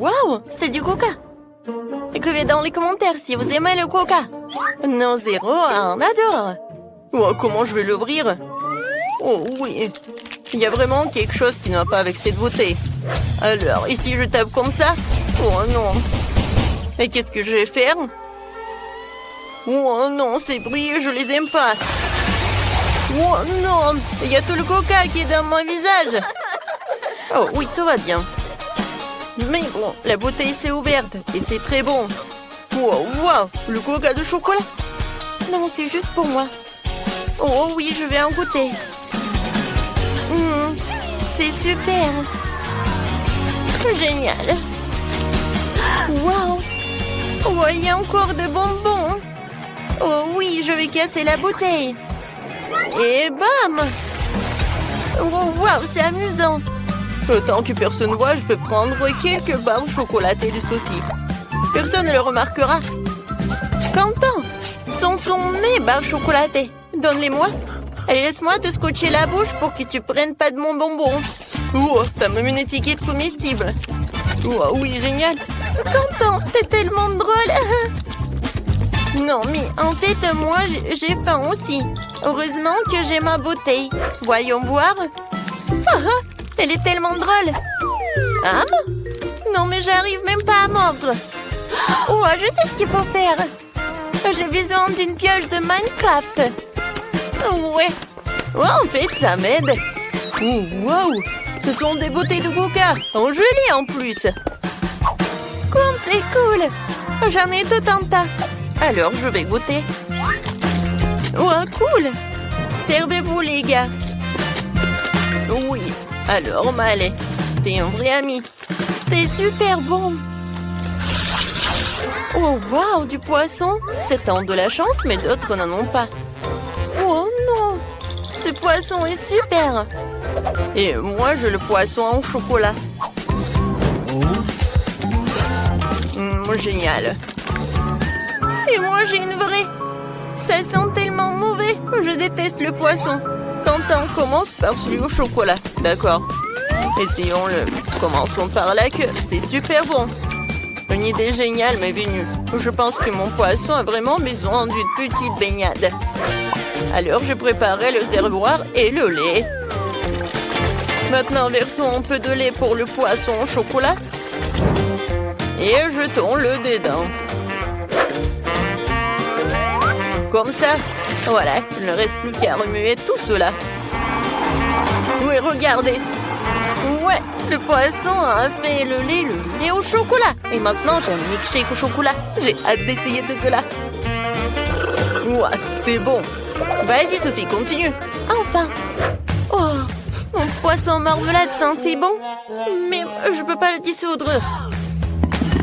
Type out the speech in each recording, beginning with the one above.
Waouh, c'est du coca. Écrivez dans les commentaires si vous aimez le coca. Non, 0, 1 adore. Oh, comment je vais l'ouvrir? Oh oui, il y a vraiment quelque chose qui ne va pas avec cette bouteille. Alors, ici je tape comme ça? Oh non. Et qu'est-ce que je vais faire? Oh non, ces bruits, je les aime pas. Oh non, il y a tout le coca qui est dans mon visage. Oh oui, tout va bien. Mais bon, la bouteille s'est ouverte et c'est très bon. Wow, wow, le coca de chocolat. Non, c'est juste pour moi. Oh oui, je vais en goûter. C'est super. Génial. Wow. Oh, il y a encore de bonbons. Oh oui, je vais casser la bouteille. Et bam. Oh, wow, c'est amusant. Tant que personne ne voit, je peux prendre quelques barres chocolatées de Sophie. Personne ne le remarquera. Quentin, ce sont mes barres chocolatées. Donne-les-moi. Et laisse-moi te scotcher la bouche pour que tu prennes pas de mon bonbon. Oh, t'as même une étiquette comestible. Oh, oui, génial. Quentin, t'es tellement drôle. Non, mais en fait, moi, j'ai faim aussi. Heureusement que j'ai ma bouteille. Voyons voir. Elle est tellement drôle. Ah? Non, mais j'arrive même pas à mordre. Oh, je sais ce qu'il faut faire. J'ai besoin d'une pioche de Minecraft. Ouais. Oh, en fait, ça m'aide. Oh, wow. Ce sont des bouteilles de coca. En gelée en plus. Comme c'est cool. J'en ai tout un tas. Alors, je vais goûter. Oh, cool. Servez-vous, les gars. Oui. Alors, Malé, t'es un vrai ami. C'est super bon. Oh, wow, du poisson. Certains ont de la chance, mais d'autres n'en ont pas. Oh non, ce poisson est super. Et moi, j'ai le poisson en chocolat. Génial. Et moi, j'ai une vraie. Ça sent tellement mauvais. Je déteste le poisson. Quentin, commence par celui au chocolat. D'accord. Essayons-le. Commençons par la queue. C'est super bon. Une idée géniale m'est venue. Je pense que mon poisson a vraiment besoin d'une petite baignade. Alors, je préparais le réservoir et le lait. Maintenant, versons un peu de lait pour le poisson au chocolat. Et jetons-le dedans. Comme ça. Voilà, il ne reste plus qu'à remuer tout cela. Oui, regardez. Ouais, le poisson a fait le lait au chocolat. Et maintenant, j'ai un milkshake au chocolat. J'ai hâte d'essayer tout cela. Ouais, c'est bon. Vas-y, Sophie, continue. Enfin. Oh, mon poisson marmelade sent si bon. Mais je peux pas le dissoudre.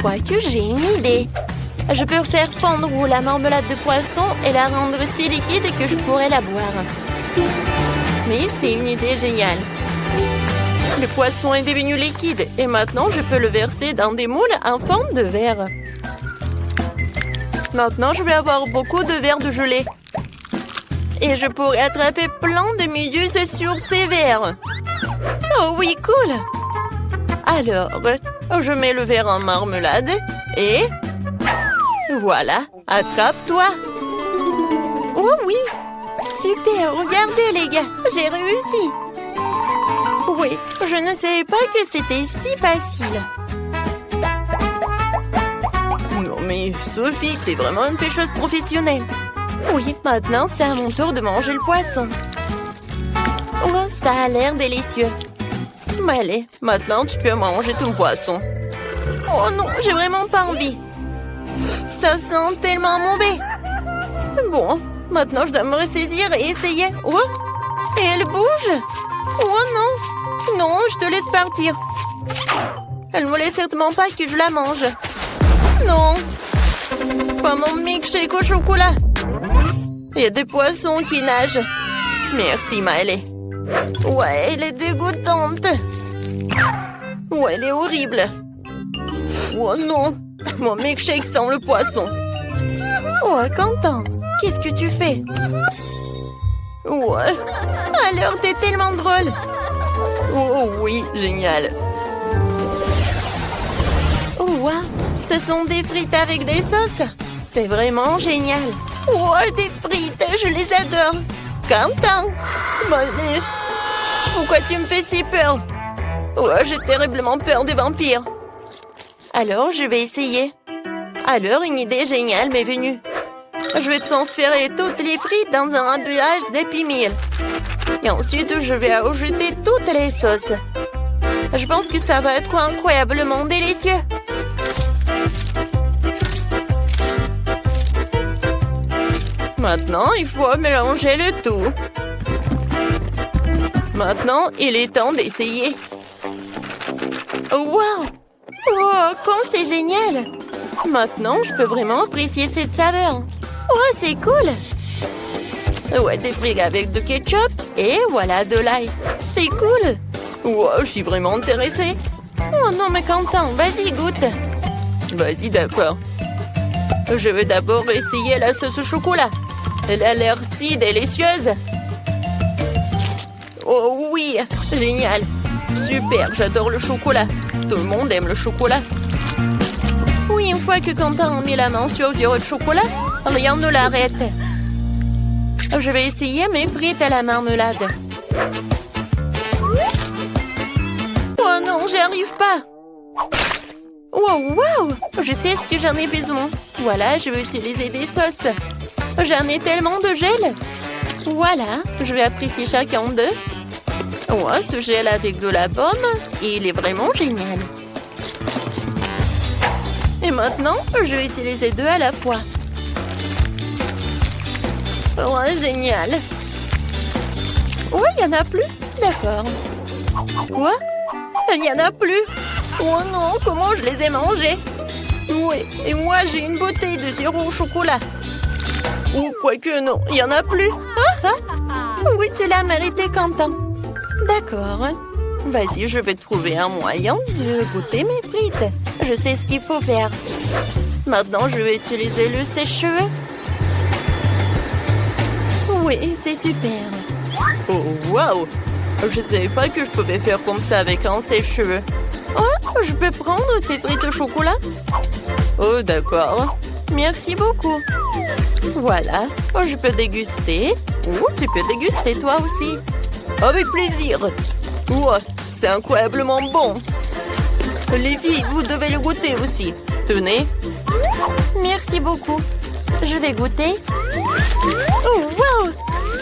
Quoique, j'ai une idée. Je peux faire fondre la marmelade de poisson et la rendre si liquide que je pourrais la boire. Mais c'est une idée géniale. Le poisson est devenu liquide et maintenant je peux le verser dans des moules en forme de verre. Maintenant, je vais avoir beaucoup de verres de gelée. Et je pourrais attraper plein de méduses sur ces verres. Oh oui, cool! Alors, je mets le verre en marmelade et... Voilà, attrape-toi. Oh oui, super, regardez les gars, j'ai réussi. Oui, je ne savais pas que c'était si facile. Non mais Sophie, t'es vraiment une pêcheuse professionnelle. Oui, maintenant c'est à mon tour de manger le poisson. Oh, ça a l'air délicieux. Mais allez, maintenant tu peux manger ton poisson. Oh non, j'ai vraiment pas envie. Ça sent tellement mauvais. Bon, maintenant je dois me ressaisir et essayer. Oh, et elle bouge. Oh non. Non, je te laisse partir. Elle ne voulait certainement pas que je la mange. Non. Pas mon milkshake au chocolat. Il y a des poissons qui nagent. Merci, Maëlle. Ouais, elle est dégoûtante. Ouais, elle est horrible. Oh non. Mon milkshake sent le poisson. Oh, Quentin, qu'est-ce que tu fais? Ouais. Alors, t'es tellement drôle. Oh oui, génial. Ce sont des frites avec des sauces. C'est vraiment génial. Oh, des frites, je les adore. Quentin, allez. Pourquoi tu me fais si peur? Oh, j'ai terriblement peur des vampires. Alors, je vais essayer. Alors, une idée géniale m'est venue. Je vais transférer toutes les frites dans un emballage d'Happy Meal. Et ensuite, je vais ajouter toutes les sauces. Je pense que ça va être incroyablement délicieux. Maintenant, il faut mélanger le tout. Maintenant, il est temps d'essayer. Wow! Wow, comme c'est génial! Maintenant, je peux vraiment apprécier cette saveur. Oh, c'est cool! Ouais, des frites avec du ketchup et voilà de l'ail. C'est cool! Wow, je suis vraiment intéressée. Oh non, mais Quentin, vas-y, goûte. Vas-y, d'accord. Je veux d'abord essayer la sauce au chocolat. Elle a l'air si délicieuse. Oh oui, génial. Super, j'adore le chocolat. Tout le monde aime le chocolat. Oui, une fois que Quentin a mis la main sur du chocolat, rien ne l'arrête. Je vais essayer mes frites à la marmelade. Oh non, j'y arrive pas. Wow, wow, je sais ce que j'en ai besoin. Voilà, je vais utiliser des sauces. J'en ai tellement de gel. Voilà, je vais apprécier chacun d'eux. Oh, ce gel avec de la pomme, il est vraiment génial. Et maintenant, je vais utiliser deux à la fois. Oh, génial. Oh, il n'y en a plus. D'accord. Quoi? Il n'y en a plus. Oh non, comment je les ai mangés? Oui, et moi j'ai une bouteille de sirop au chocolat. Ou quoique non, il n'y en a plus. Ah, ah. Oui, tu l'as mérité, Quentin. D'accord. Vas-y, je vais trouver un moyen de goûter mes frites. Je sais ce qu'il faut faire. Maintenant, je vais utiliser le sèche-cheveux. Oui, c'est super. Oh, waouh! Je ne savais pas que je pouvais faire comme ça avec un sèche-cheveux. Oh, je peux prendre tes frites au chocolat? Oh, d'accord. Merci beaucoup. Voilà, oh, je peux déguster. Ou tu peux déguster toi aussi. Avec plaisir. Wow, c'est incroyablement bon. Les filles, vous devez le goûter aussi. Tenez. Merci beaucoup. Je vais goûter. Oh, wow!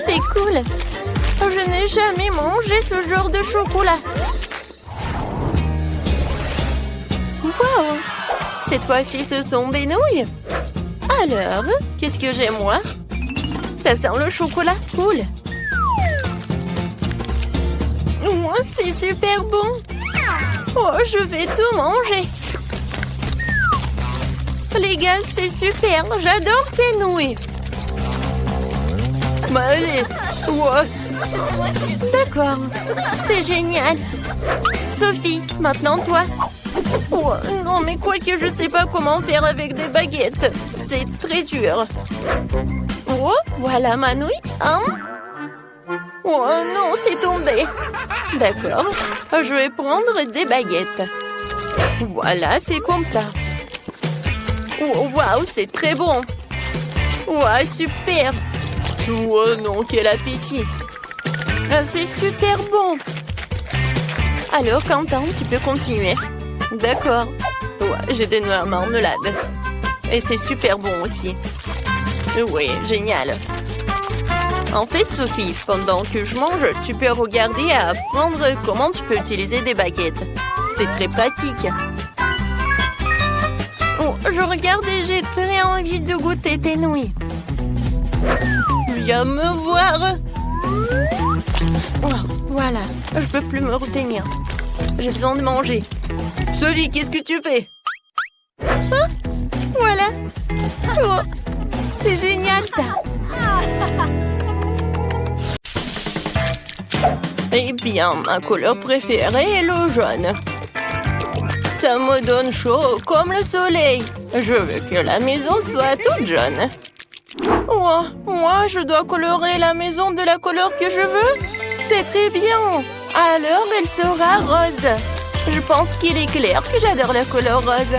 C'est cool. Je n'ai jamais mangé ce genre de chocolat. Wow! Cette fois-ci, ce sont des nouilles. Alors, qu'est-ce que j'ai, moi? Ça sent le chocolat. Cool. Oh, c'est super bon. Oh, je vais tout manger. Les gars, c'est super. J'adore ces nouilles. Bah, allez. Wow. D'accord. C'est génial. Sophie, maintenant toi. Oh, non, mais quoi que je sais pas comment faire avec des baguettes. C'est très dur. Oh, voilà ma nouille. Hein? Oh non, c'est tombé. D'accord. Je vais prendre des baguettes. Voilà, c'est comme ça. Oh, waouh, c'est très bon. Waouh, super. Oh non, quel appétit. C'est super bon. Alors, Quentin, tu peux continuer. D'accord. Ouais, j'ai des noix à marmelade. Et c'est super bon aussi. Oui, génial. En fait, Sophie, pendant que je mange, tu peux regarder et apprendre comment tu peux utiliser des baguettes. C'est très pratique. Oh, je regarde et j'ai très envie de goûter tes nouilles. Viens me voir. Oh, voilà, je peux plus me retenir. J'ai besoin de manger. Sophie, qu'est-ce que tu fais? Ah, voilà. Oh, c'est génial ça. Eh bien, ma couleur préférée est le jaune. Ça me donne chaud comme le soleil. Je veux que la maison soit toute jaune. Oh, moi, je dois colorer la maison de la couleur que je veux? C'est très bien. Alors, elle sera rose. Je pense qu'il est clair que j'adore la couleur rose.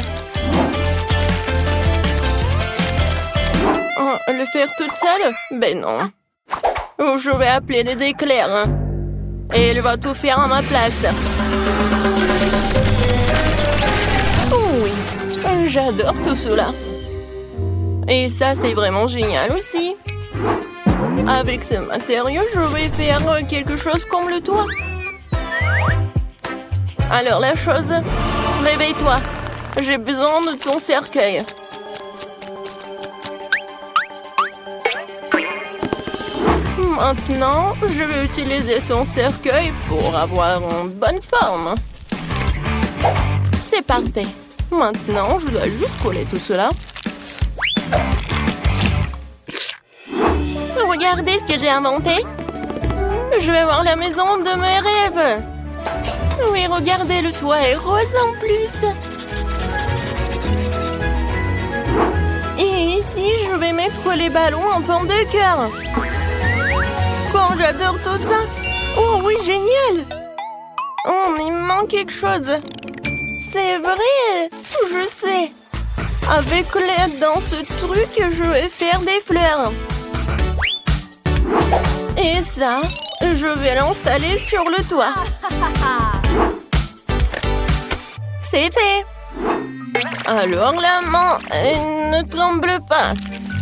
Oh, le faire toute seule? Ben non. Je vais appeler les éclairs. Et elle va tout faire à ma place. Oh oui, j'adore tout cela. Et ça, c'est vraiment génial aussi. Avec ce matériau, je vais faire quelque chose comme le toit. Alors la chose, réveille-toi. J'ai besoin de ton cercueil. Maintenant, je vais utiliser son cercueil pour avoir une bonne forme. C'est parfait. Maintenant, je dois juste coller tout cela. Regardez ce que j'ai inventé. Je vais voir la maison de mes rêves. Oui, regardez, le toit est rose en plus. Et ici, je vais mettre les ballons en forme de cœur. Quand j'adore tout ça. Oh oui, génial. Oh, mais il me manque quelque chose. C'est vrai, je sais. Avec l'aide dans ce truc, je vais faire des fleurs. Et ça, je vais l'installer sur le toit. C'est fait. Alors la main, ne tremble pas.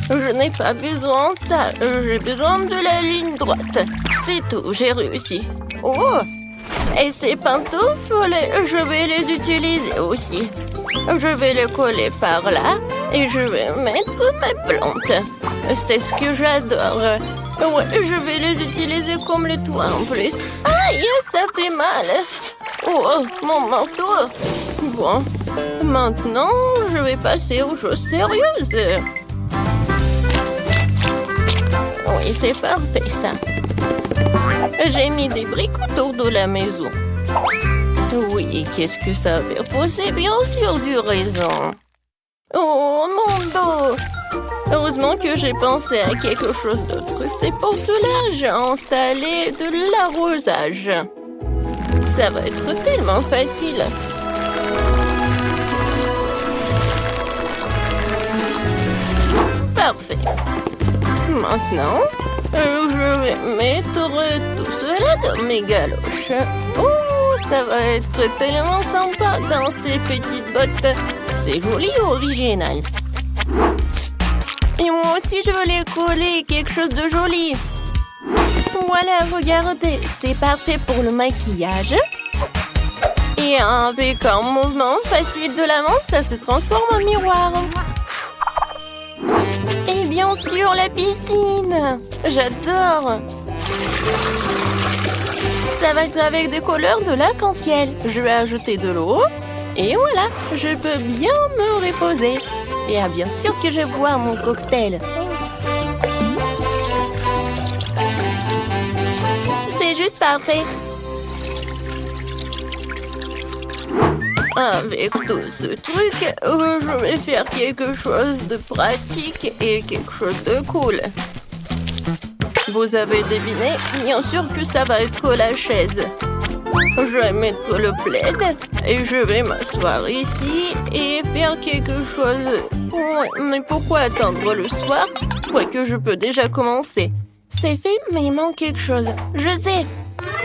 Je n'ai pas besoin de ça. J'ai besoin de la ligne droite. C'est tout, j'ai réussi. Oh! Et ces pantoufles, je vais les utiliser aussi. Je vais les coller par là et je vais mettre mes plantes. C'est ce que j'adore. Ouais, je vais les utiliser comme le toit en plus. Aïe, ça fait mal. Oh, mon manteau. Bon, maintenant, je vais passer aux choses sérieuses. Oui, c'est parfait, ça. J'ai mis des briques autour de la maison. Oui, qu'est-ce que ça va faire? C'est bien sûr du raisin. Oh, mon dos! Heureusement que j'ai pensé à quelque chose d'autre. C'est pour cela que j'ai installé de l'arrosage. Ça va être tellement facile. Parfait. Maintenant, je vais mettre tout cela dans mes galoches. Oh, ça va être tellement sympa dans ces petites bottes. C'est joli et original. Et moi aussi, je veux les coller quelque chose de joli. Voilà, regardez, c'est parfait pour le maquillage. Et avec un mouvement facile de la main, ça se transforme en miroir. Et bien sûr, la piscine. J'adore. Ça va être avec des couleurs de l'arc-en-ciel. Je vais ajouter de l'eau. Et voilà, je peux bien me reposer. Et bien sûr que je bois mon cocktail. C'est juste parfait. Avec tout ce truc, je vais faire quelque chose de pratique et quelque chose de cool. Vous avez deviné, bien sûr que ça va être la chaise. Je vais mettre le plaid et je vais m'asseoir ici et faire quelque chose. Ouais, mais pourquoi attendre le soir? Je crois que je peux déjà commencer. C'est fait, mais il manque quelque chose. Je sais.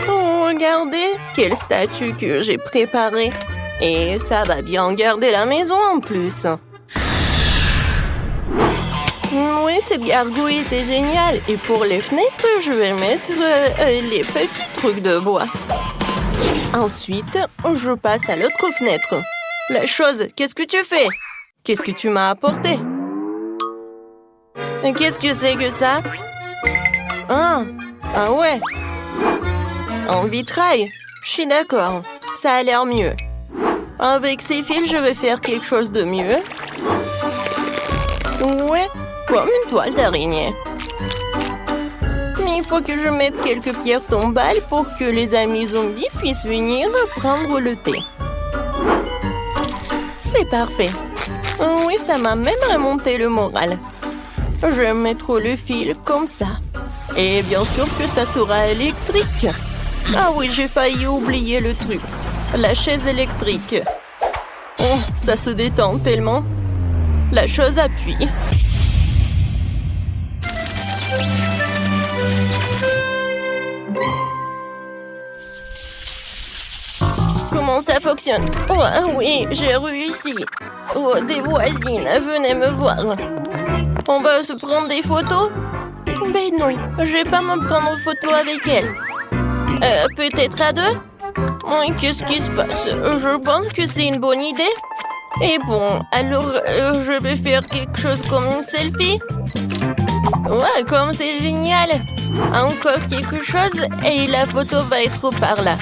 Oh, regardez, quelle statue que j'ai préparée. Et ça va bien garder la maison en plus. Oui, cette gargouille était géniale. Et pour les fenêtres, je vais mettre les petits trucs de bois. Ensuite, je passe à l'autre fenêtre. La chose, qu'est-ce que tu fais? Qu'est-ce que tu m'as apporté? Qu'est-ce que c'est que ça? Ah ouais. En vitrail. Je suis d'accord. Ça a l'air mieux. Avec ces fils, je vais faire quelque chose de mieux. Ouais, comme une toile d'araignée. Mais il faut que je mette quelques pierres tombales pour que les amis zombies puissent venir prendre le thé. C'est parfait. Oui, ça m'a même remonté le moral. Je vais mettre le fil comme ça. Et bien sûr que ça sera électrique. Ah oui, j'ai failli oublier le truc. La chaise électrique. Oh, ça se détend tellement. La chose appuie. Comment ça fonctionne? Oh oui, j'ai réussi. Oh, des voisines, venez me voir. On va se prendre des photos? Ben non, je vais pas me prendre en photo avec elle. Peut-être à deux? Oui, qu'est-ce qui se passe? Je pense que c'est une bonne idée. Et bon, alors je vais faire quelque chose comme une selfie. Ouais, comme c'est génial. Encore quelque chose et la photo va être par là.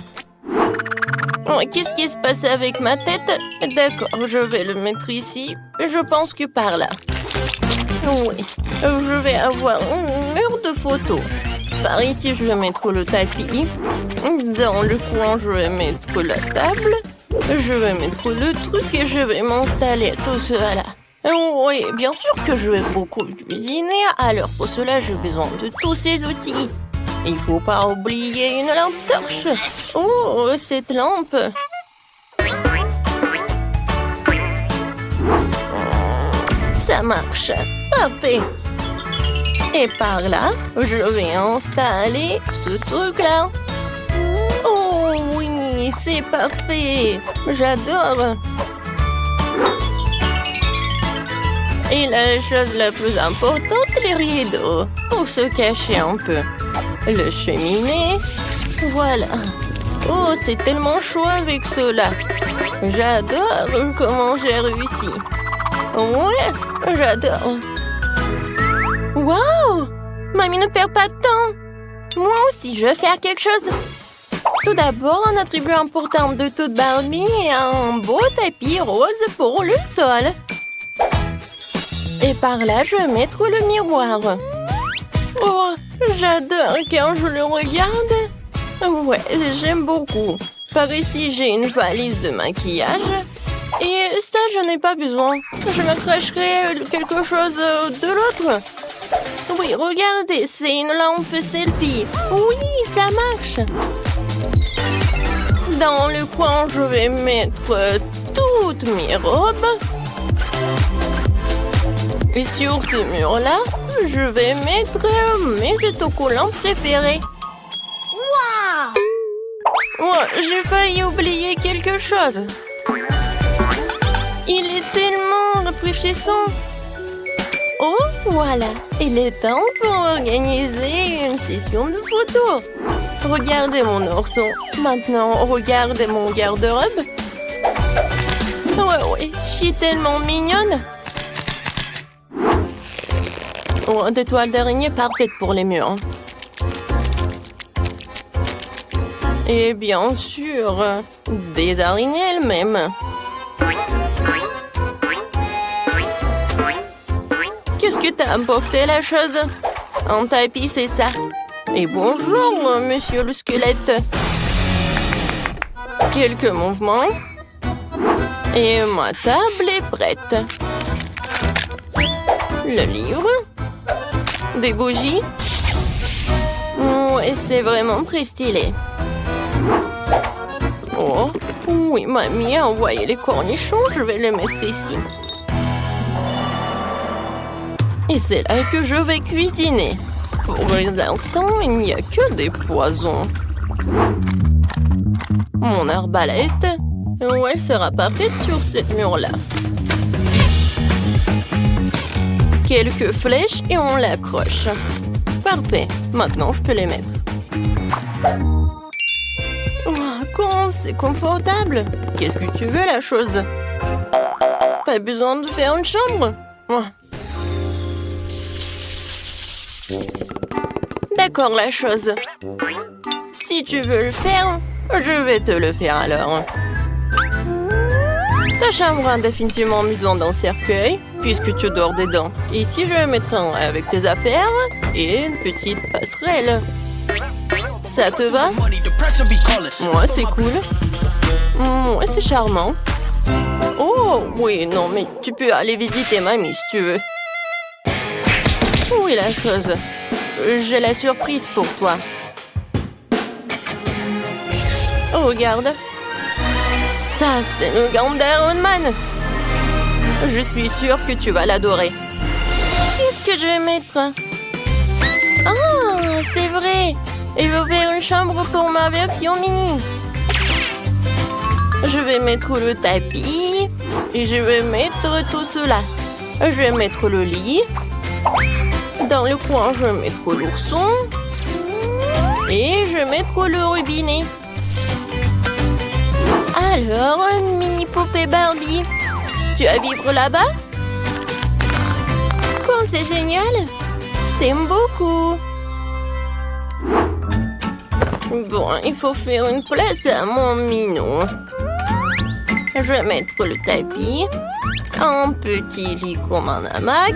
Oh, qu'est-ce qui se passe avec ma tête? D'accord, je vais le mettre ici. Je pense que par là. Oui, je vais avoir un mur de photos. Par ici, je vais mettre le tapis. Dans le coin, je vais mettre la table. Je vais mettre le truc et je vais m'installer tout cela. Oui, bien sûr que je vais beaucoup cuisiner. Alors pour cela, j'ai besoin de tous ces outils. Il faut pas oublier une lampe torche. Oh, cette lampe. Ça marche. Parfait. Et par là, je vais installer ce truc-là. Oh oui, c'est parfait. J'adore. Et la chose la plus importante, les rideaux. Pour se cacher un peu. Le cheminée. Voilà. Oh, c'est tellement chaud avec cela. J'adore comment j'ai réussi. Ouais, j'adore. Wow! Mamie ne perd pas de temps. Moi aussi, je vais faire quelque chose. Tout d'abord, un attribut important de toute Barbie est un beau tapis rose pour le sol. Et par là, je vais mettre le miroir. Oh, j'adore quand je le regarde. Ouais, j'aime beaucoup. Par ici, j'ai une valise de maquillage. Et ça, je n'ai pas besoin. Je me cracherai quelque chose de l'autre. Oui, regardez, c'est une lampe selfie. Oui, ça marche. Dans le coin, je vais mettre toutes mes robes. Et sur ce mur-là, je vais mettre mes autocollants préférés. Waouh! Ouais, j'ai failli oublier quelque chose. Il est tellement rafraîchissant. Oh, voilà. Il est temps pour organiser une session de photos. Regardez mon ourson. Maintenant, regardez mon garde-robe. Ouais, je suis tellement mignonne. Oh, des toiles d'araignée parfaites pour les murs. Et bien sûr, des araignées elles-mêmes. Qu'est-ce que t'as apporté la chose? Un tapis, c'est ça. Et bonjour, monsieur le squelette. Quelques mouvements. Et ma table est prête. Le livre. Des bougies. Et c'est vraiment très stylé. Oh, oui, mamie a envoyé les cornichons. Je vais les mettre ici. Et c'est là que je vais cuisiner. Pour l'instant, il n'y a que des poisons. Mon arbalète, elle sera parfaite sur cette mur-là. Quelques flèches et on l'accroche. Parfait, maintenant je peux les mettre. Oh, comment c'est confortable. Qu'est-ce que tu veux, la chose? T'as besoin de faire une chambre? Oh. D'accord, la chose. Si tu veux le faire, je vais te le faire alors. Ta chambre a définitivement besoin d'un cercueil, puisque tu dors dedans. Ici, je vais mettre un avec tes affaires et une petite passerelle. Ça te va? Moi, c'est cool. Moi, c'est charmant. Oh, oui, non, mais tu peux aller visiter mamie si tu veux. Oui, la chose. J'ai la surprise pour toi. Oh, regarde. Ça, c'est le gant d'Iron Man. Je suis sûre que tu vas l'adorer. Qu'est-ce que je vais mettre? c'est vrai. Il veut faire une chambre pour ma version mini. Je vais mettre le tapis. Et je vais mettre tout cela. Je vais mettre le lit. Dans le coin, je vais mettre l'ourson. Et je vais mettre le robinet. Alors, une mini poupée Barbie. Tu vas vivre là-bas? Oh, c'est génial! T'aimes beaucoup! Bon, il faut faire une place à mon minou. Je vais mettre le tapis. Un petit lit comme un hamac.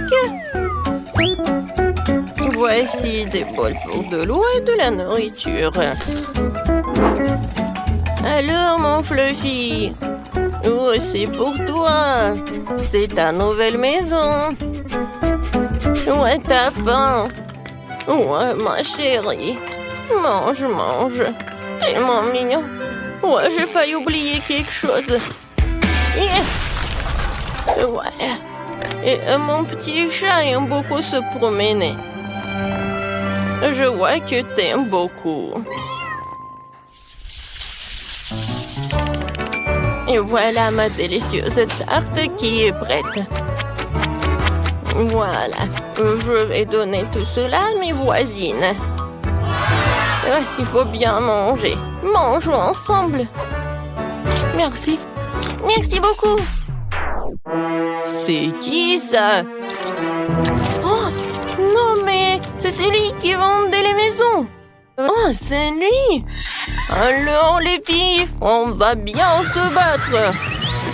Voici des bols pour de l'eau et de la nourriture. Alors, mon Fluffy? Oh, c'est pour toi. C'est ta nouvelle maison. Ouais, t'as faim. Ouais, ma chérie. Mange, mange. Tellement mignon. Ouais, j'ai failli oublier quelque chose. Voilà. Et mon petit chat aime beaucoup se promener. Je vois que t'aimes beaucoup. Et voilà ma délicieuse tarte qui est prête. Voilà. Je vais donner tout cela à mes voisines. Il faut bien manger. Mangeons ensemble. Merci. Merci beaucoup. C'est qui ça? Oh, non mais c'est celui qui vendait les maisons. Oh, c'est lui. Alors les filles, on va bien se battre.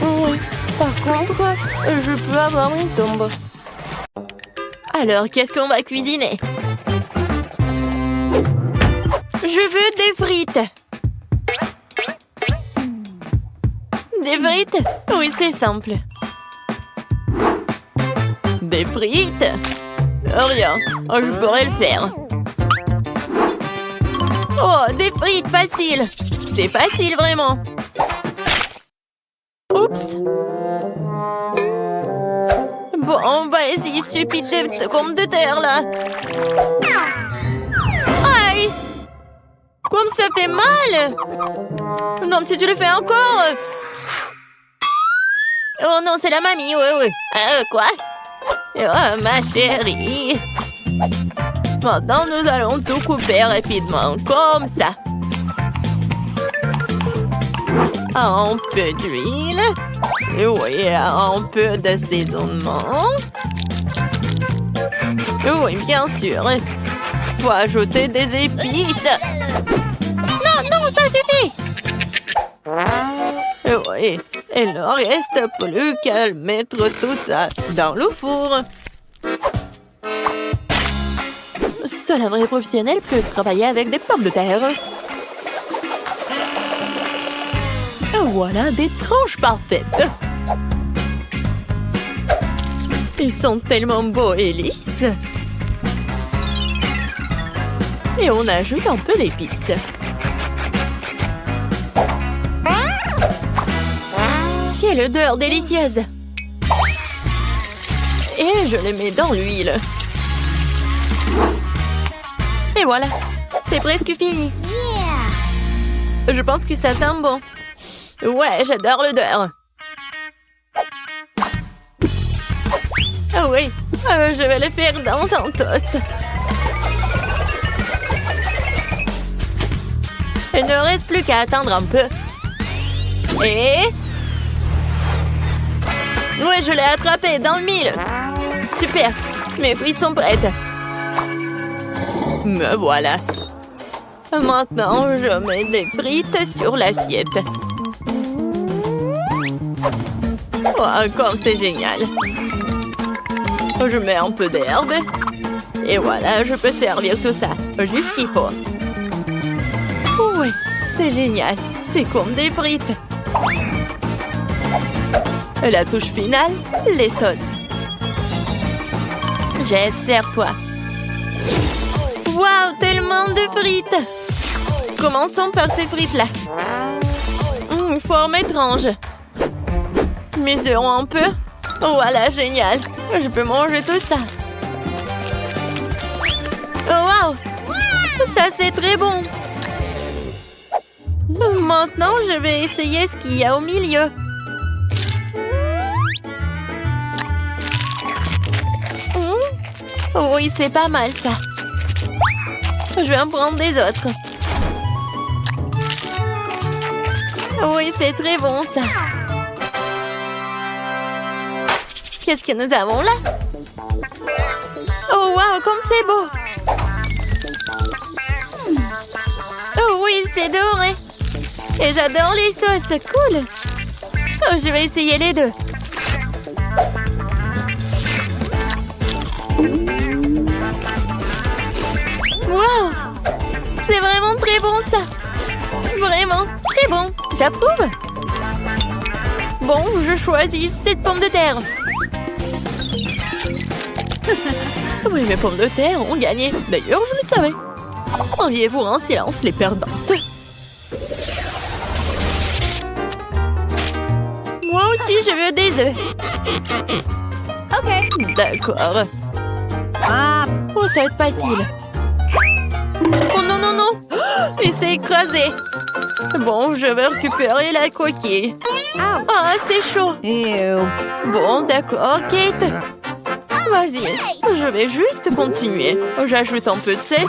Oui, par contre, je peux avoir une tombe. Alors, qu'est-ce qu'on va cuisiner? Je veux des frites. Des frites? Oui, c'est simple. Des frites? Rien, je pourrais le faire. Oh, des frites, facile. C'est facile, vraiment. Oups. Bon, vas-y, stupide de pommes de terre, là. Aïe! Comme ça fait mal! Non, mais si tu le fais encore... Oh non, c'est la mamie, oui. Quoi? Oh, ma chérie. Maintenant, nous allons tout couper rapidement, comme ça. Un peu d'huile. Oui, un peu d'assaisonnement. Oui, bien sûr. Faut ajouter des épices. Non, ça suffit. Oui, il ne reste plus qu'à mettre tout ça dans le four. Seul un vrai professionnel peut travailler avec des pommes de terre. Voilà des tranches parfaites. Ils sont tellement beaux et lisses. Et on ajoute un peu d'épices. Quelle odeur délicieuse! Et je les mets dans l'huile. Et voilà, c'est presque fini. Yeah. Je pense que ça sent bon. Ouais, j'adore l'odeur. Ah oui, je vais le faire dans un toast. Il ne reste plus qu'à attendre un peu. Et... ouais, je l'ai attrapé dans le mille. Super, mes frites sont prêtes. Me voilà. Maintenant, je mets des frites sur l'assiette. Oh, comme c'est génial. Je mets un peu d'herbe. Et voilà, je peux servir tout ça. Juste ce qu'il faut. Oui, c'est génial. C'est comme des frites. La touche finale, les sauces. Jess, serre-toi. Waouh, tellement de frites. Commençons par ces frites-là. Forme étrange. Mesurons un peu. Voilà, génial. Je peux manger tout ça. Oh, waouh. Ça, c'est très bon. Maintenant, je vais essayer ce qu'il y a au milieu. Oui, c'est pas mal, ça. Je vais en prendre des autres. Oui, c'est très bon, ça. Qu'est-ce que nous avons là? Oh, wow, comme c'est beau! Oh oui, c'est doré! Et j'adore les sauces, cool! Oh, je vais essayer les deux. Wow! C'est vraiment très bon, ça! Vraiment, très bon! J'approuve! Bon, je choisis cette pomme de terre. Oui, mes pommes de terre ont gagné. D'ailleurs, je le savais. Enviez-vous en silence les perdantes. Moi aussi, je veux des œufs. Ok. D'accord. Oh, ça va être facile. Oh non, non, non. Il s'est écrasé. Bon, je vais récupérer la coquille. Ah, c'est chaud. Bon, d'accord, Kate. Vas-y, je vais juste continuer. J'ajoute un peu de sel.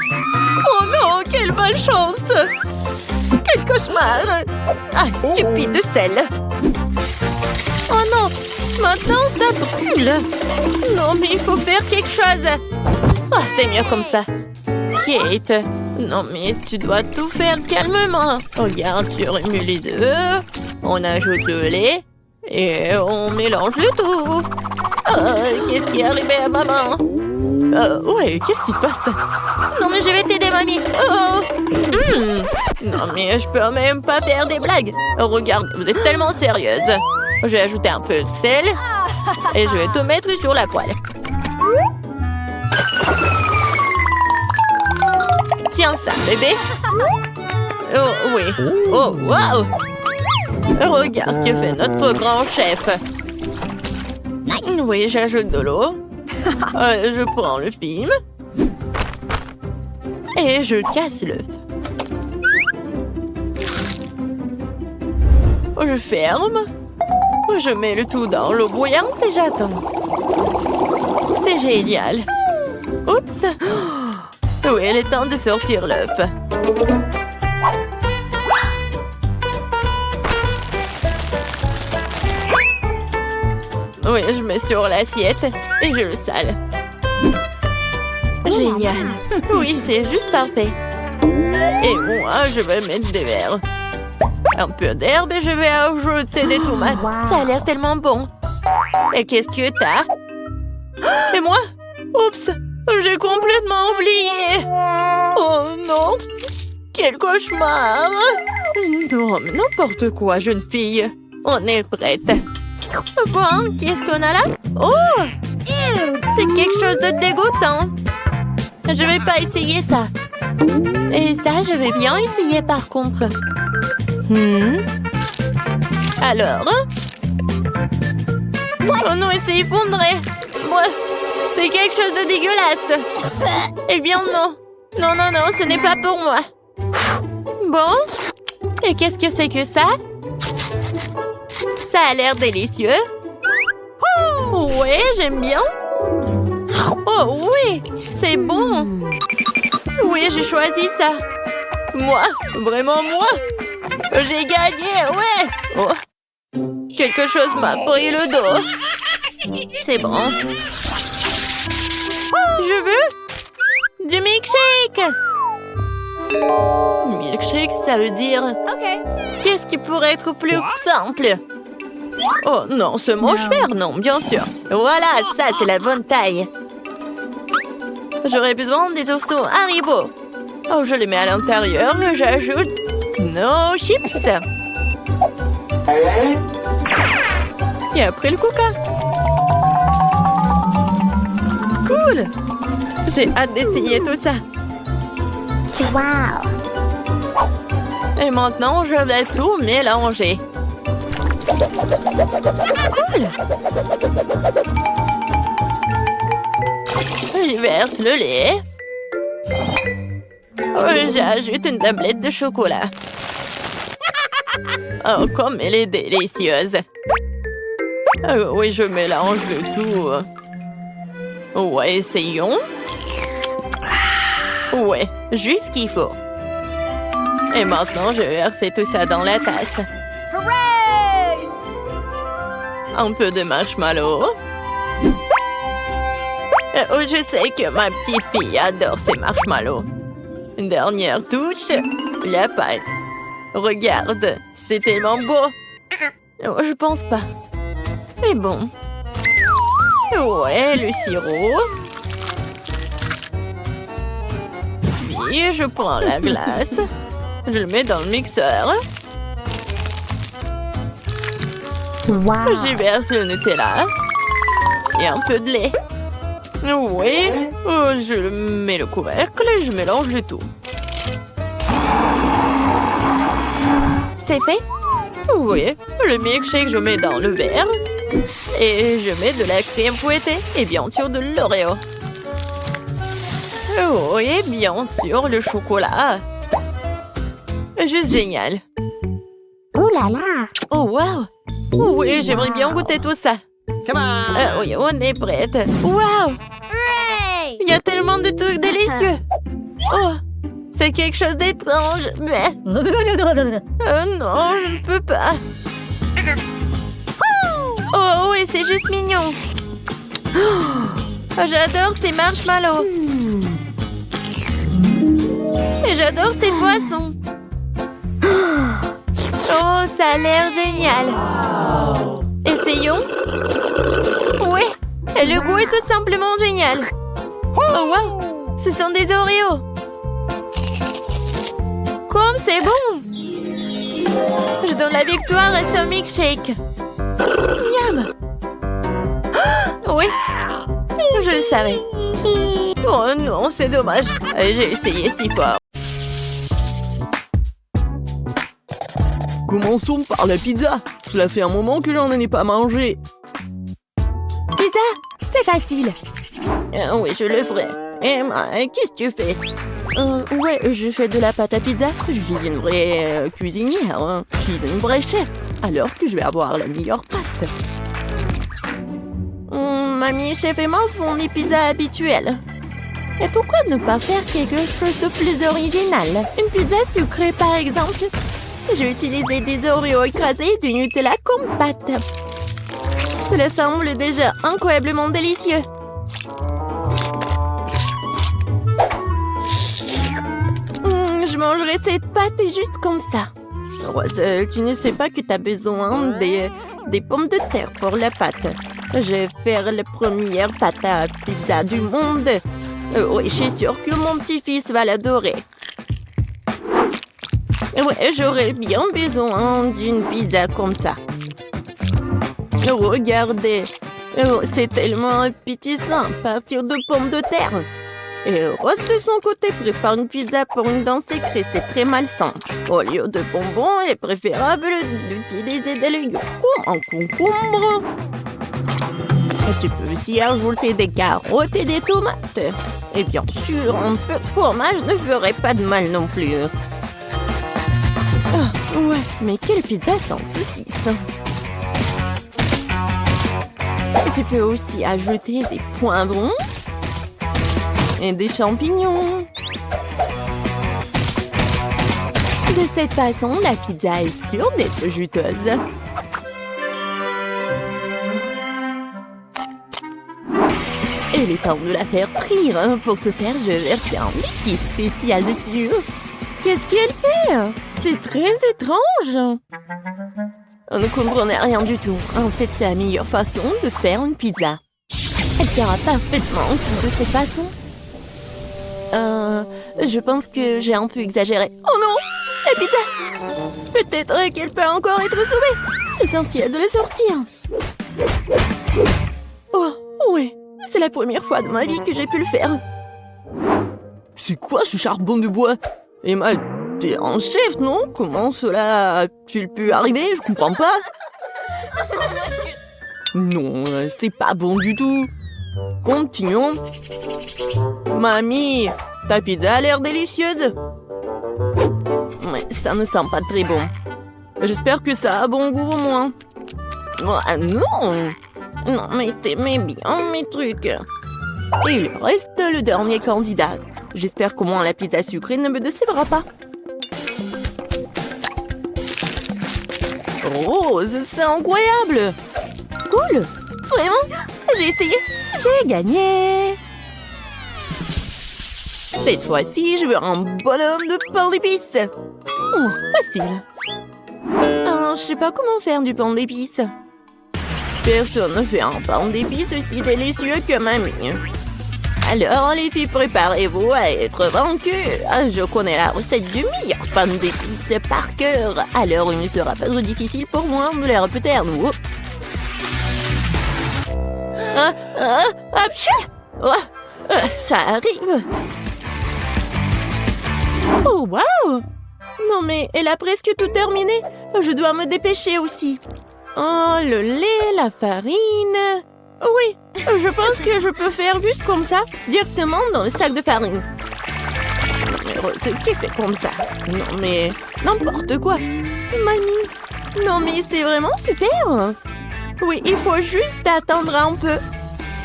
Oh non, quelle malchance! Quel cauchemar! Ah, stupide sel! Oh non, maintenant ça brûle! Non, mais il faut faire quelque chose! Ah, c'est mieux comme ça. Kate, non mais tu dois tout faire calmement. Regarde, tu remues les œufs, on ajoute le lait et on mélange le tout. Qu'est-ce qui est arrivé à maman? Ouais, qu'est-ce qui se passe? Non, mais je vais t'aider, mamie. Non, mais je peux même pas faire des blagues. Regarde, vous êtes tellement sérieuse. Je vais ajouter un peu de sel et je vais tout mettre sur la poêle. Tiens ça, bébé. Oh, oui. Oh, wow. Regarde ce que fait notre grand chef. Oui, j'ajoute de l'eau. Je prends le film. Et je casse l'œuf. Je ferme. Je mets le tout dans l'eau bouillante et j'attends. C'est génial. Oups. Oui, il est temps de sortir l'œuf. Oui, je mets sur l'assiette et je le sale. Génial. Oui, c'est juste parfait. Et moi, je vais mettre des verres. Un peu d'herbe et je vais ajouter des tomates. Ça a l'air tellement bon. Et qu'est-ce que t'as? Et moi? Oups, j'ai complètement oublié. Oh non, quel cauchemar. Non, mais n'importe quoi, jeune fille. On est prête. Bon, qu'est-ce qu'on a là? Oh! C'est quelque chose de dégoûtant. Je vais pas essayer ça. Et ça, je vais bien essayer par contre. Alors? Oh non, il s'est effondré. C'est quelque chose de dégueulasse. Eh bien non. Non, non, non, ce n'est pas pour moi. Bon. Et qu'est-ce que c'est que ça? Ça a l'air délicieux. Ouais, j'aime bien. Oh oui, c'est bon. Oui, j'ai choisi ça. Moi, vraiment moi. J'ai gagné, ouais. Oh. Quelque chose m'a pris le dos. C'est bon. Je veux du milkshake. Milkshake, ça veut dire... Qu'est-ce qui pourrait être plus simple? Oh non, ce mange-fer, non, bien sûr. Voilà, ça, c'est la bonne taille. J'aurais besoin des oursons Haribo. Oh, je les mets à l'intérieur et j'ajoute nos chips. Et après le coca. Cool. J'ai hâte d'essayer tout ça. Wow! Et maintenant, je vais tout mélanger. Cool! Je verse le lait. J'ajoute une tablette de chocolat. Oh, comme elle est délicieuse. Oui, je mélange le tout. Ouais, essayons. Ouais, juste ce qu'il faut. Et maintenant, je vais verser tout ça dans la tasse. Hooray! Un peu de marshmallow. Oh, je sais que ma petite fille adore ces marshmallows. Une dernière touche, la pâte. Regarde, c'est tellement beau. Oh, je pense pas. Mais bon. Ouais, le sirop. Puis, je prends la glace. Je le mets dans le mixeur. Wow! J'y verse le Nutella. Et un peu de lait. Oui, je mets le couvercle et je mélange le tout. C'est fait? Oui, le milkshake, je mets dans le verre. Et je mets de la crème fouettée et bien sûr de l'Oreo. Oui, bien sûr, le chocolat. Juste génial. Ouh là là! Oh, wow! Oui, j'aimerais bien goûter tout ça. Come on! Oui, on est prête. Wow! Il y a tellement de trucs délicieux. Oh, c'est quelque chose d'étrange. Mais... non, je ne peux pas. Oh, oui, c'est juste mignon. Oh, j'adore ces marshmallows. Et j'adore ces boissons. Oh, ça a l'air génial. Essayons. Oui, et le goût est tout simplement génial. Oh, wow, ce sont des Oreos. Comme c'est bon. Je donne la victoire à ce milkshake. Miam. Oui, je le savais. Oh non, c'est dommage. J'ai essayé si fort. Commençons par la pizza. Cela fait un moment que j'en ai pas mangé. Pizza, c'est facile. Oui, je le ferai. Emma, qu'est-ce que tu fais? Ouais, je fais de la pâte à pizza. Je suis une vraie cuisinière. Hein. Je suis une vraie chef. Alors que je vais avoir la meilleure pâte. Mamie, chef et moi font les pizzas habituelles. Et pourquoi ne pas faire quelque chose de plus original? Une pizza sucrée, par exemple. J'ai utilisé des Oreos écrasés et du Nutella comme pâte. Cela semble déjà incroyablement délicieux. Je mangerai cette pâte juste comme ça. Rose, tu ne sais pas que tu as besoin des pommes de terre pour la pâte. Je vais faire la première pâte à pizza du monde. Oui, je suis sûre que mon petit-fils va l'adorer. Ouais, j'aurais bien besoin d'une pizza comme ça. Regardez, c'est tellement appétissant à partir de pommes de terre. Et Rose, de son côté, prépare une pizza pour une dent secrète. C'est très malsain. Au lieu de bonbons, il est préférable d'utiliser des légumes comme un concombre. Et tu peux aussi ajouter des carottes et des tomates. Et bien sûr, un peu de fromage ne ferait pas de mal non plus. Oh, ouais, mais quelle pizza sans saucisse! Et tu peux aussi ajouter des poivrons et des champignons. De cette façon, la pizza est sûre d'être juteuse. Il est temps de la faire frire. Pour ce faire, je verse un liquide spécial dessus. Qu'est-ce qu'elle fait? C'est très étrange. On ne comprenait rien du tout. En fait, c'est la meilleure façon de faire une pizza. Elle sera parfaitement cuite de cette façon. Je pense que j'ai un peu exagéré. Oh non! La pizza! Peut-être qu'elle peut encore être sauvée. Essentiel de la sortir. Oh, oui. C'est la première fois de ma vie que j'ai pu le faire. C'est quoi ce charbon de bois? Emma, t'es un chef, non? Comment cela a-t-il pu arriver? Je comprends pas. Non, c'est pas bon du tout. Continuons. Mamie, ta pizza a l'air délicieuse. ça ne sent pas très bon. J'espère que ça a bon goût au moins. Ah non! Non, mais t'aimais bien mes trucs. Et il reste le dernier candidat. J'espère qu'au moins la pizza sucrée ne me décevra pas. Rose, c'est incroyable! Cool! Vraiment? J'ai essayé! J'ai gagné! Cette fois-ci, je veux un bonhomme de pain d'épices. Oh, facile. Je sais pas comment faire du pain d'épices. Personne ne fait un pain d'épices aussi délicieux que mamie. Alors, les filles, préparez-vous à être vaincues. Je connais la recette du meilleur pain d'épices par cœur. Alors, il ne sera pas trop difficile pour moi de les répéter à nouveau. Ça arrive. Oh, waouh! Non, mais elle a presque tout terminé. Je dois me dépêcher aussi. Oh, le lait, la farine. Oui, je pense que je peux faire juste comme ça, directement dans le sac de farine. Mais Rose, qui fait comme ça? Non, mais n'importe quoi. Mamie, non, mais c'est vraiment super. Oui, il faut juste attendre un peu.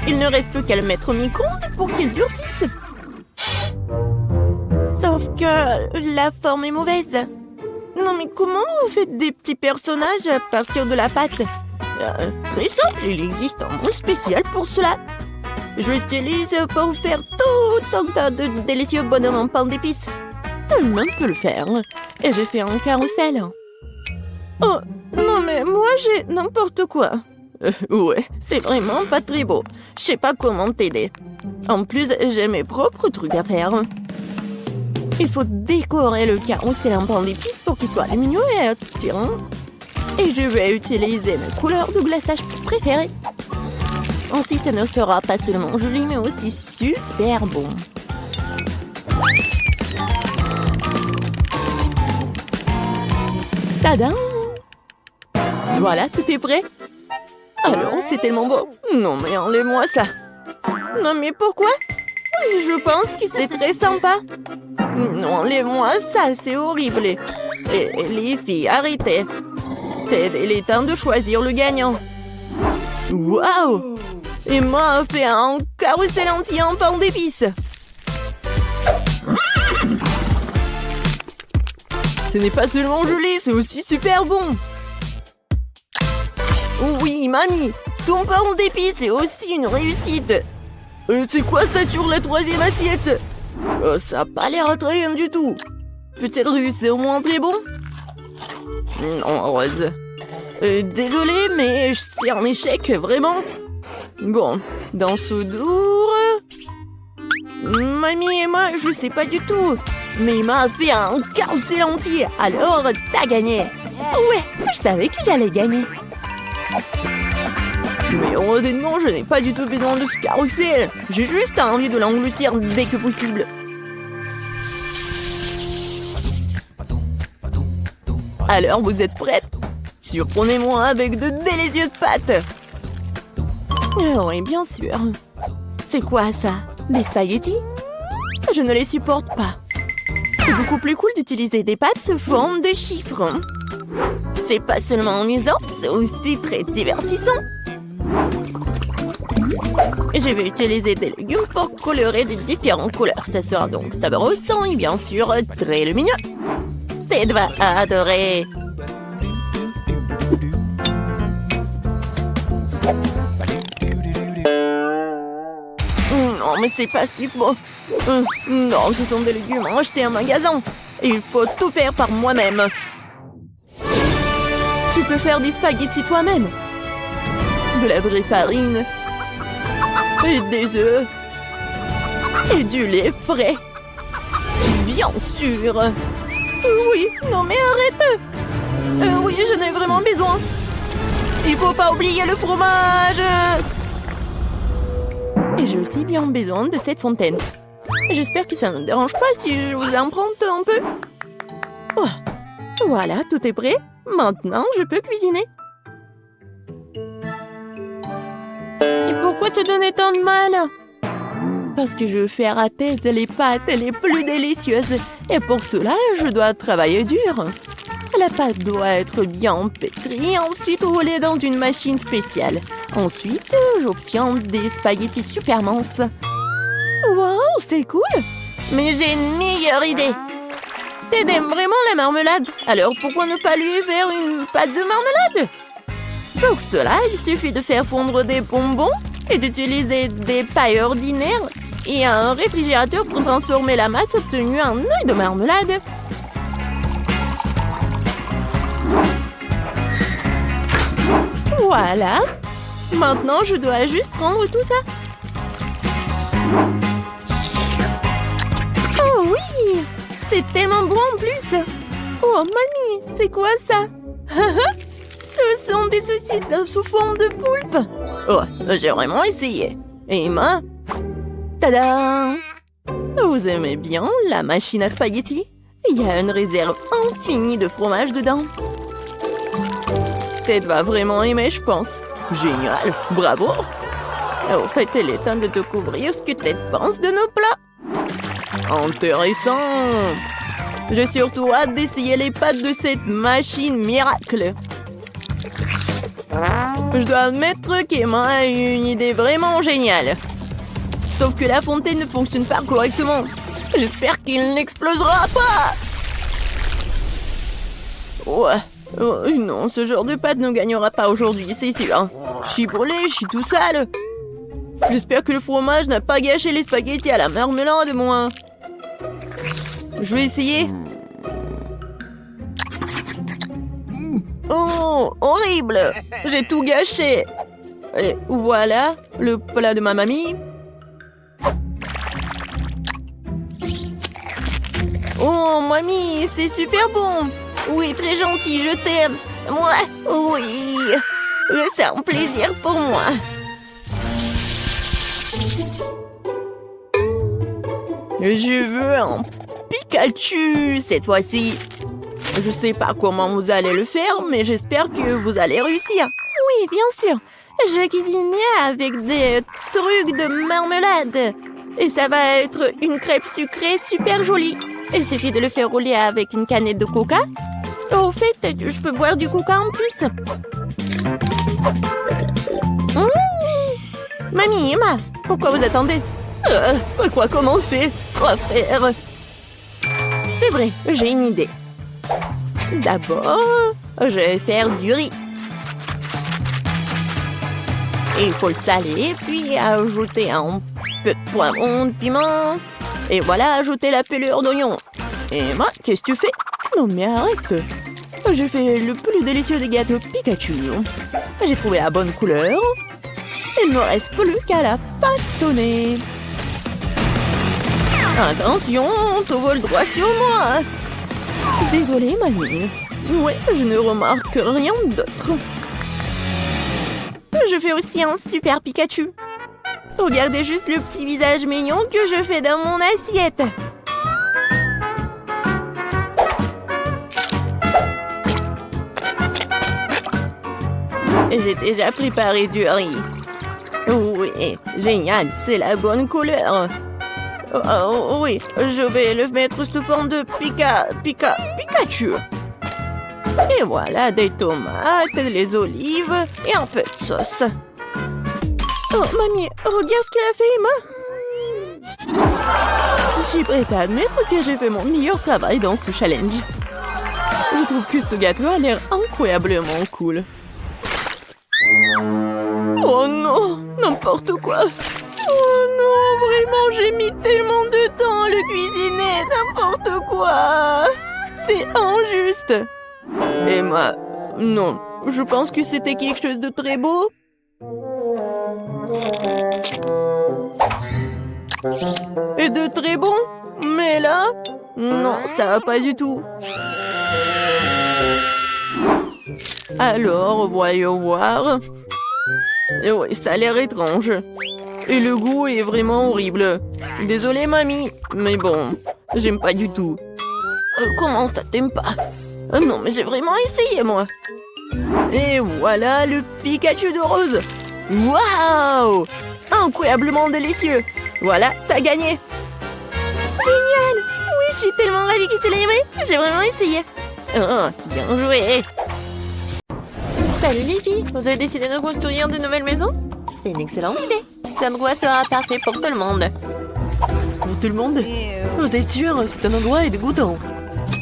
Il ne reste plus qu'à le mettre au micro-ondes pour qu'il durcisse. Sauf que la forme est mauvaise. Non, mais comment vous faites des petits personnages à partir de la pâte? Très simple, il existe un mot spécial pour cela. Je l'utilise pour faire tout un tas de délicieux bonhommes en pain d'épices. Tout le monde peut le faire. Et j'ai fait un carrousel. Oh, non mais moi j'ai n'importe quoi. Ouais, c'est vraiment pas très beau. Je sais pas comment t'aider. En plus, j'ai mes propres trucs à faire. Il faut décorer le carrousel en pain d'épices pour qu'il soit lumineux et attirant. Et je vais utiliser mes couleurs de glaçage préférées. Ainsi, ça ne sera pas seulement joli, mais aussi super bon. Tadam! Voilà, tout est prêt. Alors, c'est tellement beau. Non, mais enlève-moi ça. Non, mais pourquoi? Je pense que c'est très sympa. Non, enlève-moi ça, c'est horrible. Et les filles, arrêtez. Il est temps de choisir le gagnant. Waouh! Emma a fait un carrousel entier en pain d'épices. Ce n'est pas seulement joli, c'est aussi super bon. Oui, mamie, ton pain d'épices est aussi une réussite. C'est quoi ça sur la troisième assiette? Ça n'a pas l'air très bien du tout. Peut-être que c'est au moins très bon? Non, Rose. Désolée, mais c'est un échec, vraiment. Bon, dans ce dour... Mamie et moi, je sais pas du tout. Mais il m'a fait un carrousel entier, alors t'as gagné. Ouais, je savais que j'allais gagner. Mais honnêtement, je n'ai pas du tout besoin de ce carrousel. J'ai juste envie de l'engloutir dès que possible. Alors, vous êtes prêtes? Surprenez-moi avec de délicieuses pâtes. Oui, bien sûr. C'est quoi ça? Des spaghettis? Je ne les supporte pas. C'est beaucoup plus cool d'utiliser des pâtes sous forme de chiffres. C'est pas seulement amusant, c'est aussi très divertissant. Je vais utiliser des légumes pour colorer de différentes couleurs. Ça sera donc savoureux et bien sûr très lumineux. Ted va adorer. Non, mais c'est pas ce qu'il faut. Non, ce sont des légumes achetés en magasin. Il faut tout faire par moi-même. Tu peux faire des spaghettis toi-même. De la vraie farine. Et des œufs. Et du lait frais. Bien sûr. Oui, non mais arrête. Oui, j'en ai vraiment besoin. Il faut pas oublier le fromage. Et j'ai aussi bien besoin de cette fontaine. J'espère que ça ne dérange pas si je vous emprunte un peu. Oh, voilà, tout est prêt. Maintenant, je peux cuisiner. Et pourquoi se donner tant de mal? parce que je veux faire à tête les pâtes les plus délicieuses. Et pour cela, je dois travailler dur. La pâte doit être bien pétrie, ensuite roulée dans une machine spéciale. Ensuite, j'obtiens des spaghettis super minces. Wow, c'est cool! Mais j'ai une meilleure idée! Ted aime vraiment la marmelade, alors pourquoi ne pas lui faire une pâte de marmelade? Pour cela, il suffit de faire fondre des bonbons et d'utiliser des pailles ordinaires et un réfrigérateur pour transformer la masse obtenue en œuf de marmelade. Voilà. Maintenant, je dois juste prendre tout ça. Oh oui! C'est tellement bon en plus! Oh, mamie, c'est quoi ça? Ce sont des saucisses sous forme de poulpe. Oh, j'ai vraiment essayé. Et Emma? Tada! Vous aimez bien la machine à spaghettis? Il y a une réserve infinie de fromage dedans. Ted va vraiment aimer, je pense. Génial, bravo! Au fait, il est temps de découvrir ce que Ted pense de nos plats. Intéressant! J'ai surtout hâte d'essayer les pâtes de cette machine miracle. Je dois admettre qu'Emma a eu une idée vraiment géniale. Sauf que la fontaine ne fonctionne pas correctement. J'espère qu'il n'explosera pas! Ouais. Oh, non, ce genre de pâte ne gagnera pas aujourd'hui, c'est sûr. Je suis brûlée, je suis tout sale. J'espère que le fromage n'a pas gâché les spaghettis à la marmelade, moi. Je vais essayer. Oh, horrible! J'ai tout gâché. Et voilà, le plat de ma mamie. Oh, mamie, c'est super bon. Oui, très gentil, je t'aime. Moi, oui. C'est un plaisir pour moi. Je veux un Pikachu cette fois-ci. Je sais pas comment vous allez le faire, mais j'espère que vous allez réussir. Oui, bien sûr. J'ai cuisiné avec des trucs de marmelade. Et ça va être une crêpe sucrée super jolie. Il suffit de le faire rouler avec une canette de coca. Au fait, je peux boire du coca en plus. Mamie, Emma, pourquoi vous attendez? Quoi commencer? Quoi faire? C'est vrai, j'ai une idée. D'abord, je vais faire du riz. Il faut le saler, puis ajouter un peu de poivron, de piment. Et voilà, ajouter la pelure d'oignon. Emma, qu'est-ce que tu fais? Non mais arrête. J'ai fait le plus délicieux des gâteaux Pikachu. J'ai trouvé la bonne couleur. Il ne reste plus qu'à la façonner. Attention, tout vole droit sur moi. Désolée, mamie. Ouais, je ne remarque rien d'autre. Je fais aussi un super Pikachu. Regardez juste le petit visage mignon que je fais dans mon assiette. J'ai déjà préparé du riz. Oui, génial, c'est la bonne couleur. Oh, oui, je vais le mettre sous forme de Pikachu. Et voilà, des tomates, des olives et un peu de sauce. Oh, mamie, regarde ce qu'elle a fait, Emma. Je suis prête à admettre que j'ai fait mon meilleur travail dans ce challenge. Je trouve que ce gâteau a l'air incroyablement cool. Oh non, n'importe quoi. Oh non, vraiment, j'ai mis tellement de temps à le cuisiner, n'importe quoi. C'est injuste. Emma, non, je pense que c'était quelque chose de très beau. Et de très bon. Mais là, non, ça va pas du tout. Alors, voyons voir. Oui, ça a l'air étrange. Et le goût est vraiment horrible. Désolée, mamie, mais bon, j'aime pas du tout. Comment ça, t'aimes pas? Non, mais j'ai vraiment essayé, moi. Et voilà le Pikachu de rose. Waouh! Incroyablement délicieux. Voilà, t'as gagné. Génial! Oui, je suis tellement ravie que tu l'aies aimé. J'ai vraiment essayé. Oh, bien joué. Salut les filles, vous avez décidé de construire de nouvelles maisons? C'est une excellente idée. Cet endroit sera parfait pour tout le monde. Pour tout le monde? Vous êtes sûr, c'est un endroit dégoûtant.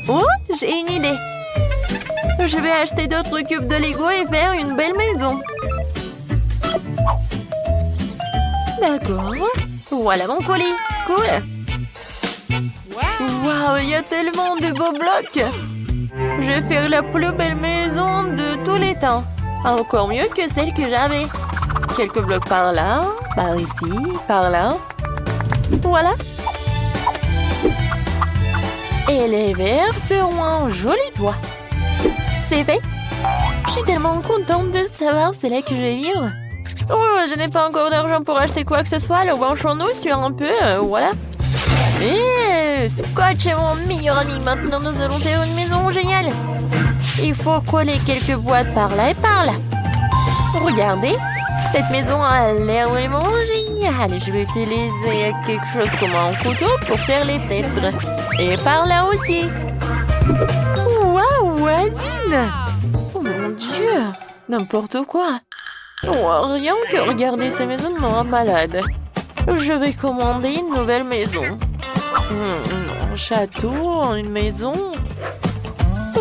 Oh, j'ai une idée. Je vais acheter d'autres cubes de Lego et faire une belle maison. D'accord. Voilà mon colis. Cool. Waouh, il y a tellement de beaux blocs. Je vais faire la plus belle maison de tous les temps. Encore mieux que celle que j'avais. Quelques blocs par là, par ici, par là. Voilà. Et les verres feront un joli toit. C'est fait. Je suis tellement contente de savoir c'est là que je vais vivre. Oh, je n'ai pas encore d'argent pour acheter quoi que ce soit. Le banchons-nous sur un peu, voilà. Et Scotch est mon meilleur ami. Maintenant, nous allons faire une maison géniale. Il faut coller quelques boîtes par là et par là. Regardez, cette maison a l'air vraiment géniale. Je vais utiliser quelque chose comme un couteau pour faire les fenêtres. Et par là aussi. Waouh, voisine! Oh mon Dieu! N'importe quoi! Oh, rien que regarder ces maisons me rend malade. Je vais commander une nouvelle maison. Un château, une maison...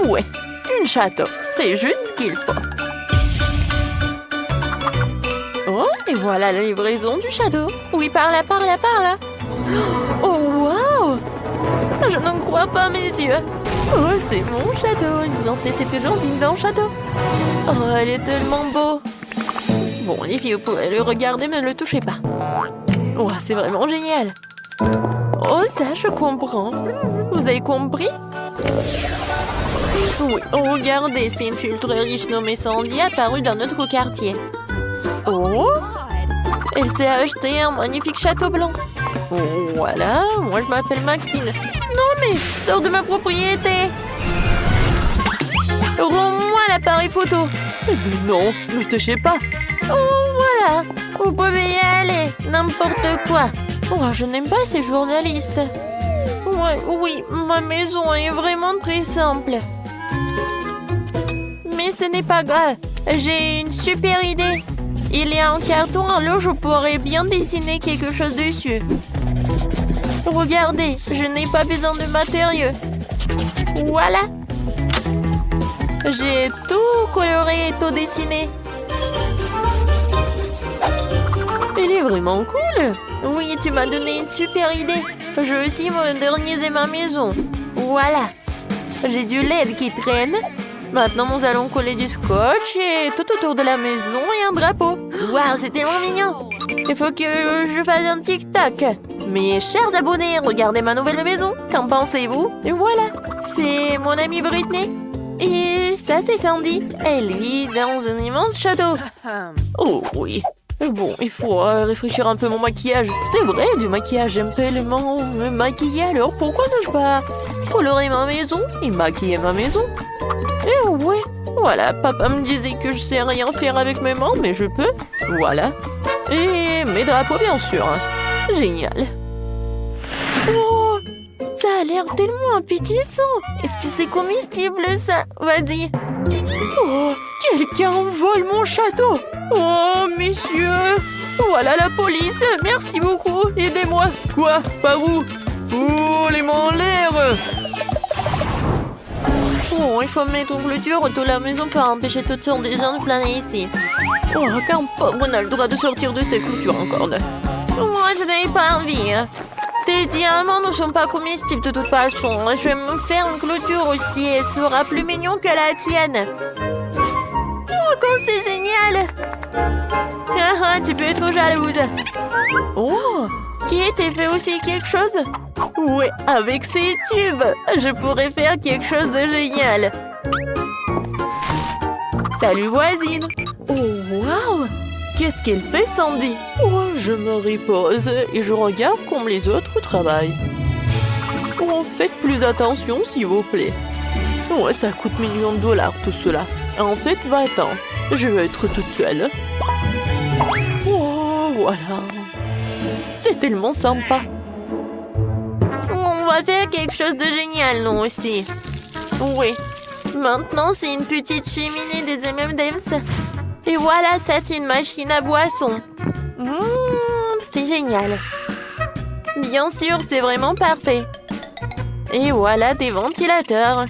Ouais, un château. C'est juste ce qu'il faut. Oh, et voilà la livraison du château. Oui, par là, par là, par là. Oh, waouh! Je n'en crois pas mes yeux. Oh, c'est mon château. Non, c'était toujours digne d'un château. Oh, elle est tellement beau. Bon, les filles, vous pouvez le regarder, mais ne le touchez pas. Oh, c'est vraiment génial. Oh, ça, je comprends. Vous avez compris? Oui, oh, regardez, c'est une fille très riche nommée Sandy apparue dans notre quartier. Oh! Elle s'est acheté un magnifique château blanc. Oh, voilà, moi je m'appelle Maxine. Non mais, sors de ma propriété. Rends-moi l'appareil photo. Eh bien non, ne touchez pas. Oh, voilà, vous pouvez y aller, n'importe quoi. Oh, je n'aime pas ces journalistes. Ouais, oui, ma maison est vraiment très simple. Mais ce n'est pas grave, j'ai une super idée. Il y a un carton, alors je pourrais bien dessiner quelque chose dessus. Regardez, je n'ai pas besoin de matériaux. Voilà. J'ai tout coloré et tout dessiné. Il est vraiment cool. Oui, tu m'as donné une super idée. Je vais aussi moderniser ma maison. Voilà. J'ai du LED qui traîne. Maintenant, nous allons coller du scotch et tout autour de la maison et un drapeau. Waouh, c'est tellement mignon. Il faut que je fasse un TikTok. Mes chers abonnés, regardez ma nouvelle maison. Qu'en pensez-vous? Et voilà, c'est mon amie Britney. Et ça, c'est Sandy. Elle vit dans un immense château. Oh oui. Bon, il faut réfléchir un peu mon maquillage. C'est vrai, du maquillage, j'aime tellement me maquiller. Alors pourquoi ne pas colorer ma maison et maquiller ma maison? Eh ouais, voilà, papa me disait que je sais rien faire avec mes mains, mais je peux. Voilà. Et mes drapeaux, bien sûr. Génial. Oh, ça a l'air tellement appétissant. Est-ce que c'est comestible, ça? Vas-y. Oh, quelqu'un vole mon château. Oh, messieurs. Voilà la police. Merci beaucoup. Aidez-moi. Quoi? Par où? Oh, les mains en l'air. Oh, il faut mettre une clôture autour de la maison pour empêcher toutes sortes de gens de flâner ici. Oh, qu'un pauvre n'a le droit de sortir de cette clôture encore. Moi, je n'avais pas envie. Tes diamants ne sont pas comestibles de toute façon. Je vais me faire une clôture aussi. Elle sera plus mignon que la tienne. Oh, comme c'est génial! Ah, tu peux être jalouse. Oh, qui était fait aussi quelque chose? Ouais, avec ces tubes, je pourrais faire quelque chose de génial. Salut voisine. Oh, waouh! Qu'est-ce qu'elle fait, Sandy? Oh, je me repose et je regarde comme les autres travaillent. Oh, faites plus attention, s'il vous plaît. Ouais, ça coûte millions de dollars, tout cela. En fait, va-t'en. Je vais être toute seule. Oh, voilà. C'est tellement sympa. On va faire quelque chose de génial, nous aussi. Oui. Maintenant, c'est une petite cheminée des M&M's. Et voilà, ça, c'est une machine à boisson. C'est génial. Bien sûr, c'est vraiment parfait. Et voilà des ventilateurs.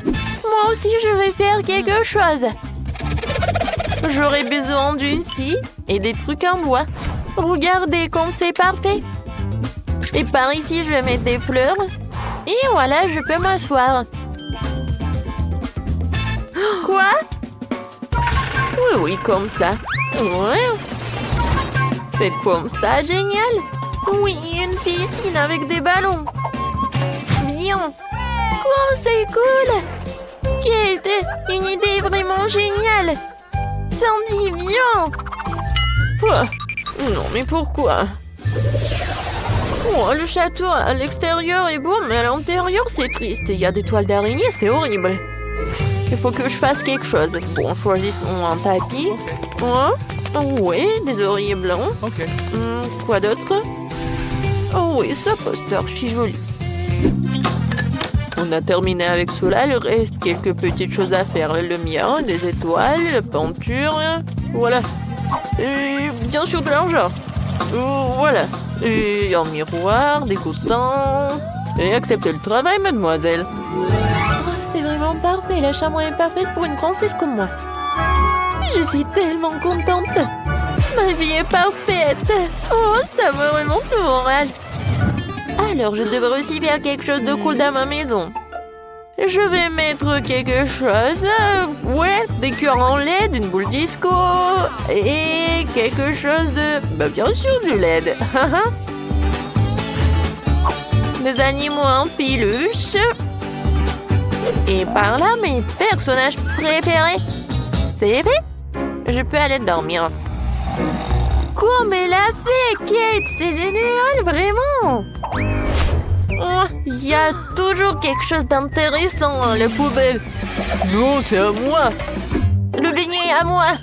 Moi aussi, je vais faire quelque chose. J'aurai besoin d'une scie et des trucs en bois. Regardez comme c'est parfait. Et par ici, je vais mettre des fleurs. Et voilà, je peux m'asseoir. Quoi? Oui, comme ça. Ouais. Faites comme ça, génial. Oui, une piscine avec des ballons. Bien. Comme c'est cool. Quelle était une idée vraiment géniale. Sandy, viens. Quoi? Non, mais pourquoi? Oh, le château à l'extérieur est beau, mais à l'intérieur, c'est triste. Il y a des toiles d'araignée, c'est horrible. Il faut que je fasse quelque chose. Bon, choisissons un tapis. Oui, des oreillers blancs. Ok. Quoi d'autre? Oh oui, ce poster, je suis jolie. On a terminé avec cela, il reste quelques petites choses à faire. La lumière, des étoiles, la peinture, voilà. Et bien sûr de l'argent. Voilà. Et un miroir, des coussins. Et acceptez le travail, mademoiselle. C'est vraiment parfait, la chambre est parfaite pour une princesse comme moi. Je suis tellement contente. Ma vie est parfaite. Oh, ça me remonte le moral. Alors, je devrais aussi faire quelque chose de cool dans ma maison. Je vais mettre quelque chose. Ouais, des cœurs en LED, une boule disco. Et quelque chose de... Bah, bien sûr, du LED. Des animaux en peluche. Et par là, mes personnages préférés. C'est fait? Je peux aller dormir. Comme elle a fait, Kate! C'est génial, vraiment! Oh, il y a toujours quelque chose d'intéressant dans la poubelle. Non, c'est à moi. Le beignet est à moi.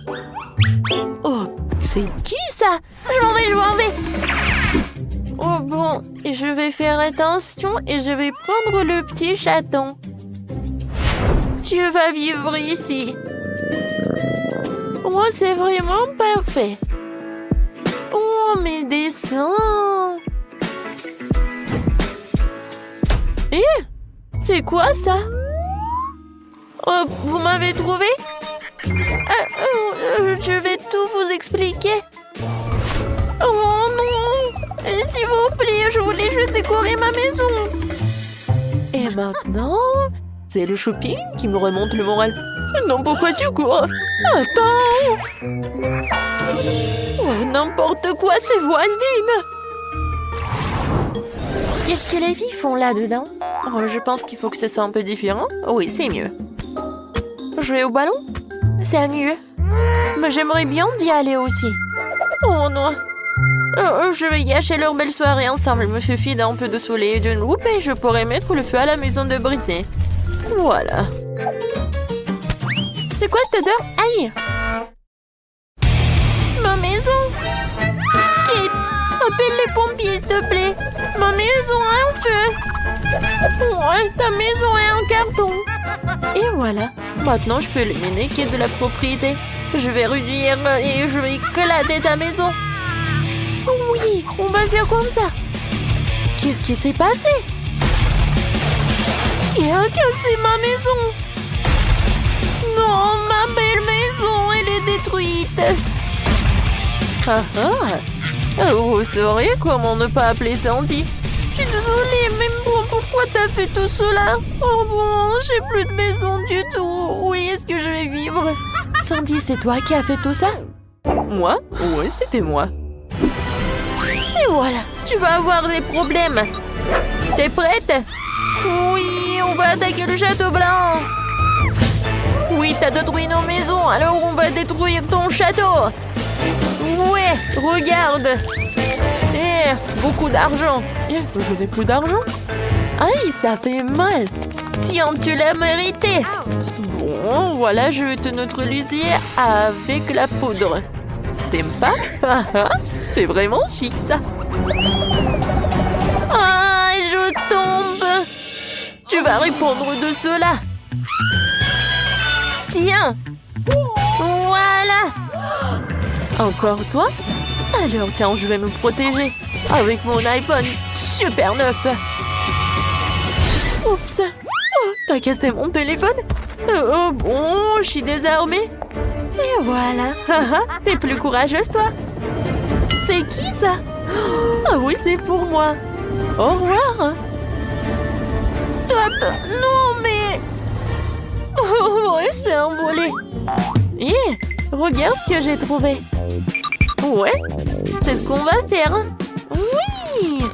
Oh, c'est qui ça? Je m'en vais. Oh bon, je vais faire attention et je vais prendre le petit chaton. Tu vas vivre ici. Oh, c'est vraiment parfait. Oh, mes dessins. Eh, c'est quoi ça? Oh, vous m'avez trouvé? Je vais tout vous expliquer. Oh non! S'il vous plaît, je voulais juste décorer ma maison. Et maintenant, c'est le shopping qui me remonte le moral. Non, pourquoi tu cours? Attends! Oh, n'importe quoi, ces voisines! Qu'est-ce que les filles font là-dedans? Oh, je pense qu'il faut que ce soit un peu différent. Oui, c'est mieux. Jouer au ballon? C'est mieux. Mais j'aimerais bien d'y aller aussi. Oh non! Je vais gâcher leur belle soirée ensemble. Il me suffit d'un peu de soleil et d'une loupe et je pourrai mettre le feu à la maison de Britney. Voilà. C'est quoi cette odeur? Aïe! Ma maison! Kate, appelle les pompiers, s'il te plaît. Ma maison a un feu. Ouais, ta maison est en carton. Et voilà. Maintenant, je peux éliminer qui est de la propriété. Je vais réduire et je vais éclater ta maison. Oui, on va faire comme ça. Qu'est-ce qui s'est passé? Qui a cassé ma maison? Non, ma belle maison, elle est détruite. Vous sauriez comment ne pas appeler Sandy? Je suis désolée, mais bon, pourquoi t'as fait tout cela? Oh bon, j'ai plus de maison du tout. Où est-ce que je vais vivre? Sandy, c'est toi qui as fait tout ça? Moi? Oui, c'était moi. Et voilà, tu vas avoir des problèmes. T'es prête? Oui, on va attaquer le château blanc. Oui, t'as détruit nos maisons, alors on va détruire ton château. Ouais, regarde. Beaucoup d'argent. Je n'ai plus d'argent. Aïe, ça fait mal. Tiens, tu l'as mérité. Bon, voilà, je vais te neutraliser avec la poudre. T'aimes pas? C'est C'est vraiment chic, ça. Ah, je tombe. Tu vas répondre de cela. Tiens. Voilà. Encore toi? Alors tiens, je vais me protéger avec mon iPhone super neuf. Oups. Oh, t'as cassé mon téléphone? Oh bon, je suis désarmée. Et voilà. T'es plus courageuse, toi. C'est qui, ça? Ah oui, c'est pour moi. Au revoir. Top. Non, mais... Oh, ouais, c'est envolé. Yeah, regarde ce que j'ai trouvé. Ouais, c'est ce qu'on va faire. Oui.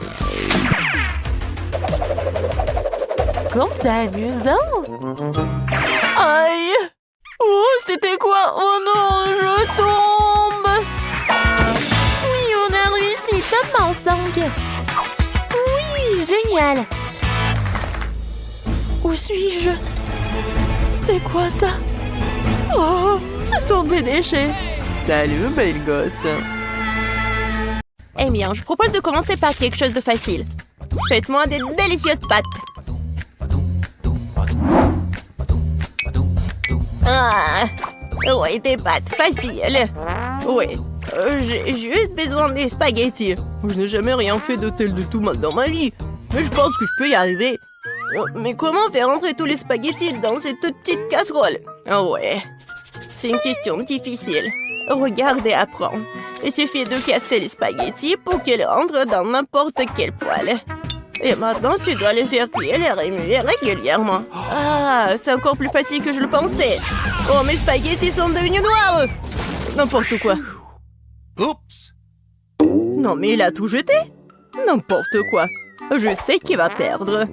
Comme c'est amusant. Aïe. Oh, c'était quoi? Oh non, je tombe. Oui, on a réussi. Top en 5. Oui, génial. Où suis-je? C'est quoi ça? Oh, ce sont des déchets. Salut, belle gosse. Eh bien, je propose de commencer par quelque chose de facile. Faites-moi des délicieuses pâtes. Ah, ouais, des pâtes faciles. Ouais, j'ai juste besoin des spaghettis. Je n'ai jamais rien fait de tel de tout mal dans ma vie. Mais je pense que je peux y arriver. Mais comment faire entrer tous les spaghettis dans cette toute petite casserole? Ouais, c'est une question difficile. Regarde et apprends. Il suffit de casser les spaghettis pour qu'ils rentrent dans n'importe quel poêle. Et maintenant, tu dois les faire cuire et remuer régulièrement. Ah, c'est encore plus facile que je le pensais. Oh, mes spaghettis sont devenus noirs. N'importe quoi. Oups! Non, mais il a tout jeté. N'importe quoi. Je sais qui va perdre.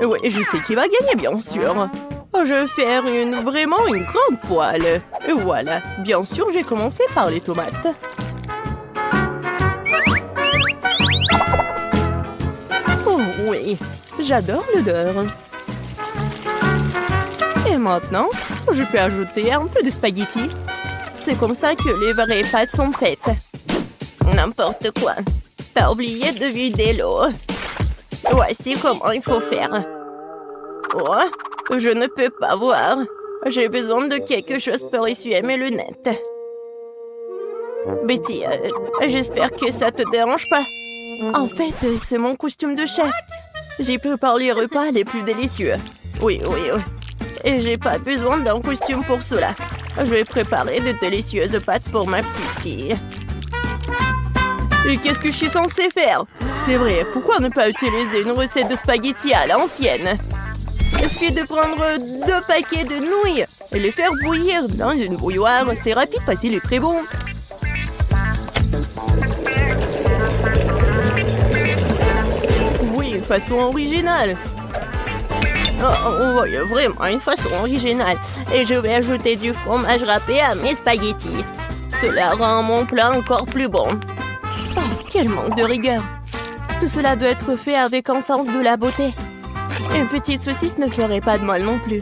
Oui, je sais qui va gagner, bien sûr. Je vais faire vraiment une grande poêle. Et voilà. Bien sûr, j'ai commencé par les tomates. Oh oui, j'adore l'odeur. Et maintenant, je peux ajouter un peu de spaghettis. C'est comme ça que les vraies pâtes sont faites. N'importe quoi. T'as oublié de vider l'eau. Voici comment il faut faire. Oh, je ne peux pas voir. J'ai besoin de quelque chose pour essuyer mes lunettes. Betty, j'espère que ça te dérange pas. En fait, c'est mon costume de chef. J'ai préparé les repas les plus délicieux. Oui. Et j'ai pas besoin d'un costume pour cela. Je vais préparer de délicieuses pâtes pour ma petite fille. Et qu'est-ce que je suis censée faire? C'est vrai, pourquoi ne pas utiliser une recette de spaghettis à l'ancienne? Il suffit de prendre 2 paquets de nouilles et les faire bouillir dans une bouilloire. C'est rapide, facile et très bon. Oui, une façon originale. Oh, vraiment une façon originale. Et je vais ajouter du fromage râpé à mes spaghettis. Cela rend mon plat encore plus bon. Oh, quel manque de rigueur. Tout cela doit être fait avec un sens de la beauté. Une petite saucisse ne ferait pas de mal non plus.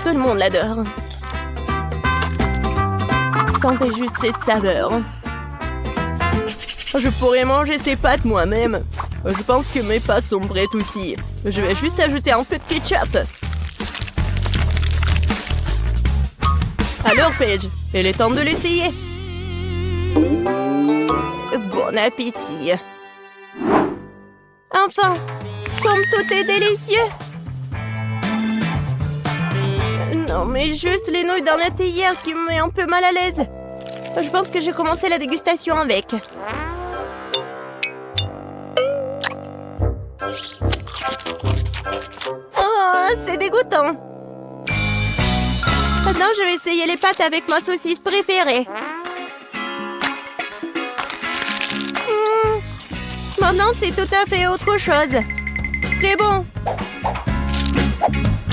Tout le monde l'adore. Sentez juste cette saveur. Je pourrais manger ces pâtes moi-même. Je pense que mes pâtes sont prêtes aussi. Je vais juste ajouter un peu de ketchup. Alors, Paige, il est temps de l'essayer. Bon appétit. Enfin, comme tout est délicieux. Non, mais juste les nouilles dans la théière qui me met un peu mal à l'aise. Je pense que j'ai commencé la dégustation avec. Oh, c'est dégoûtant. Maintenant, je vais essayer les pâtes avec ma saucisse préférée. Maintenant, c'est tout à fait autre chose. Très bon.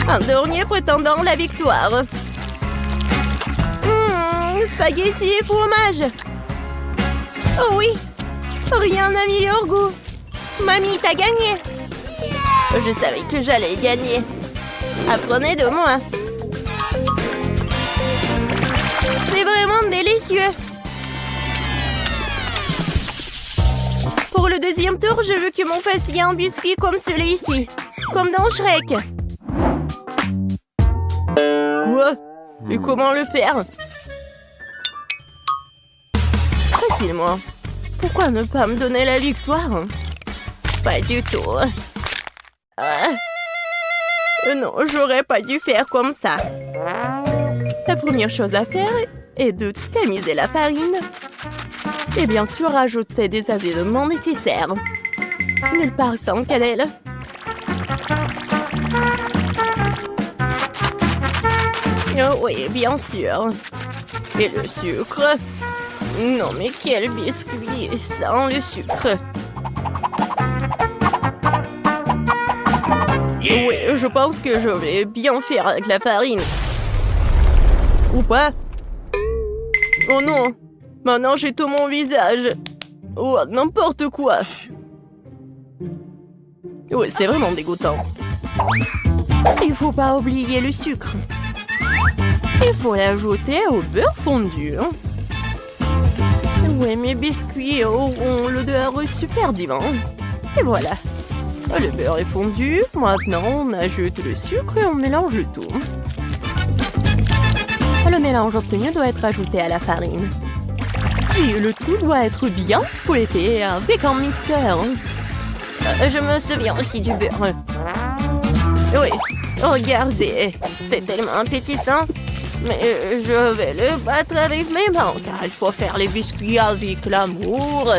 Un dernier prétendant la victoire. Spaghetti et fromage. Oh oui, rien n'a meilleur goût. Mamie, t'as gagné. Je savais que j'allais gagner. Apprenez de moi. C'est vraiment délicieux. le deuxième tour, je veux que mon face y ait un biscuit comme celui-ci. Comme dans Shrek. Quoi? Et comment le faire? Facilement. Pourquoi ne pas me donner la victoire? Pas du tout. Non, j'aurais pas dû faire comme ça. La première chose à faire est de tamiser la farine. Et bien sûr, ajouter des assaisonnements nécessaires. Nulle part sans cannelle. Oh oui, bien sûr. Et le sucre. Non, mais quel biscuit sans le sucre. Oui, je pense que je vais bien faire avec la farine. Ou pas? Oh non! Maintenant, j'ai tout mon visage. Oh, n'importe quoi. Oui, c'est vraiment dégoûtant. Il faut pas oublier le sucre. Il faut l'ajouter au beurre fondu. Oui, mes biscuits auront l'odeur super divin. Et voilà. Le beurre est fondu. Maintenant, on ajoute le sucre et on mélange le tout. Le mélange obtenu doit être ajouté à la farine. Puis le tout doit être bien fouetté avec un mixeur. Je me souviens aussi du beurre. Oui, regardez. C'est tellement appétissant. Mais je vais le battre avec mes mains, car il faut faire les biscuits avec l'amour.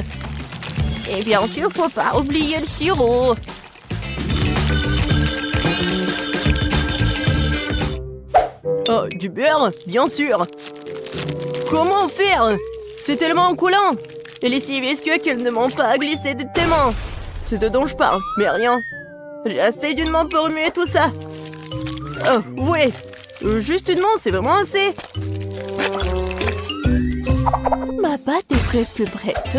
Et bien sûr, faut pas oublier le sirop. Oh, du beurre, bien sûr. Comment faire? C'est tellement coulant. Et les 6 biscuits qu'ils ne m'ont pas glissé de tes mains. C'est de dont je parle, mais rien. J'ai assez d'une main pour remuer tout ça. Oh, ouais. Juste une main, c'est vraiment assez. Ma pâte est presque prête.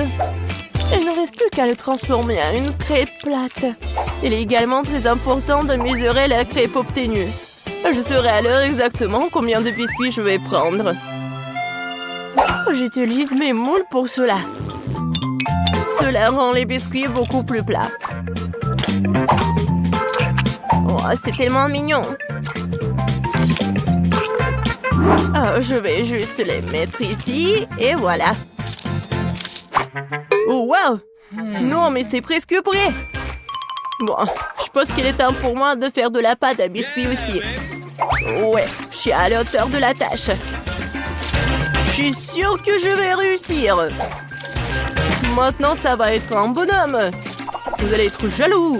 Il ne reste plus qu'à le transformer en une crêpe plate. Il est également très important de mesurer la crêpe obtenue. Je saurai à l'heure exactement combien de biscuits je vais prendre. J'utilise mes moules pour cela. Cela rend les biscuits beaucoup plus plats. Oh, c'est tellement mignon. Oh, je vais juste les mettre ici et voilà. Oh, wow! Non, mais c'est presque prêt. Bon, je pense qu'il est temps pour moi de faire de la pâte à biscuits aussi. Ouais, je suis à la hauteur de la tâche. Je suis sûre que je vais réussir. Maintenant, ça va être un bonhomme. Vous allez être jaloux.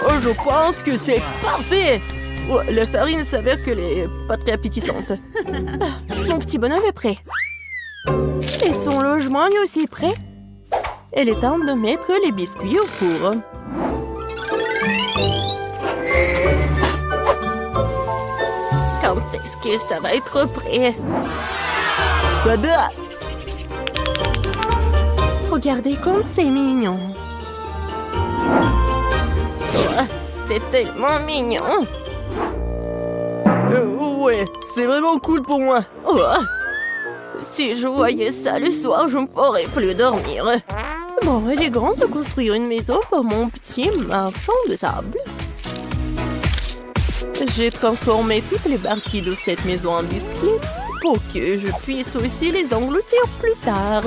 Oh, je pense que c'est parfait. Oh, la farine s'avère qu'elle est pas très appétissante. Mon petit bonhomme est prêt. Et son logement est aussi prêt. Il est temps de mettre les biscuits au four. Quand est-ce que ça va être prêt? Tada! Regardez comme c'est mignon. Oh, c'est tellement mignon. Ouais, c'est vraiment cool pour moi. Oh, si je voyais ça le soir, je ne pourrais plus dormir. Bon, il est grand de construire une maison pour mon petit marchand de sable. J'ai transformé toutes les parties de cette maison en biscuits pour que je puisse aussi les engloutir plus tard.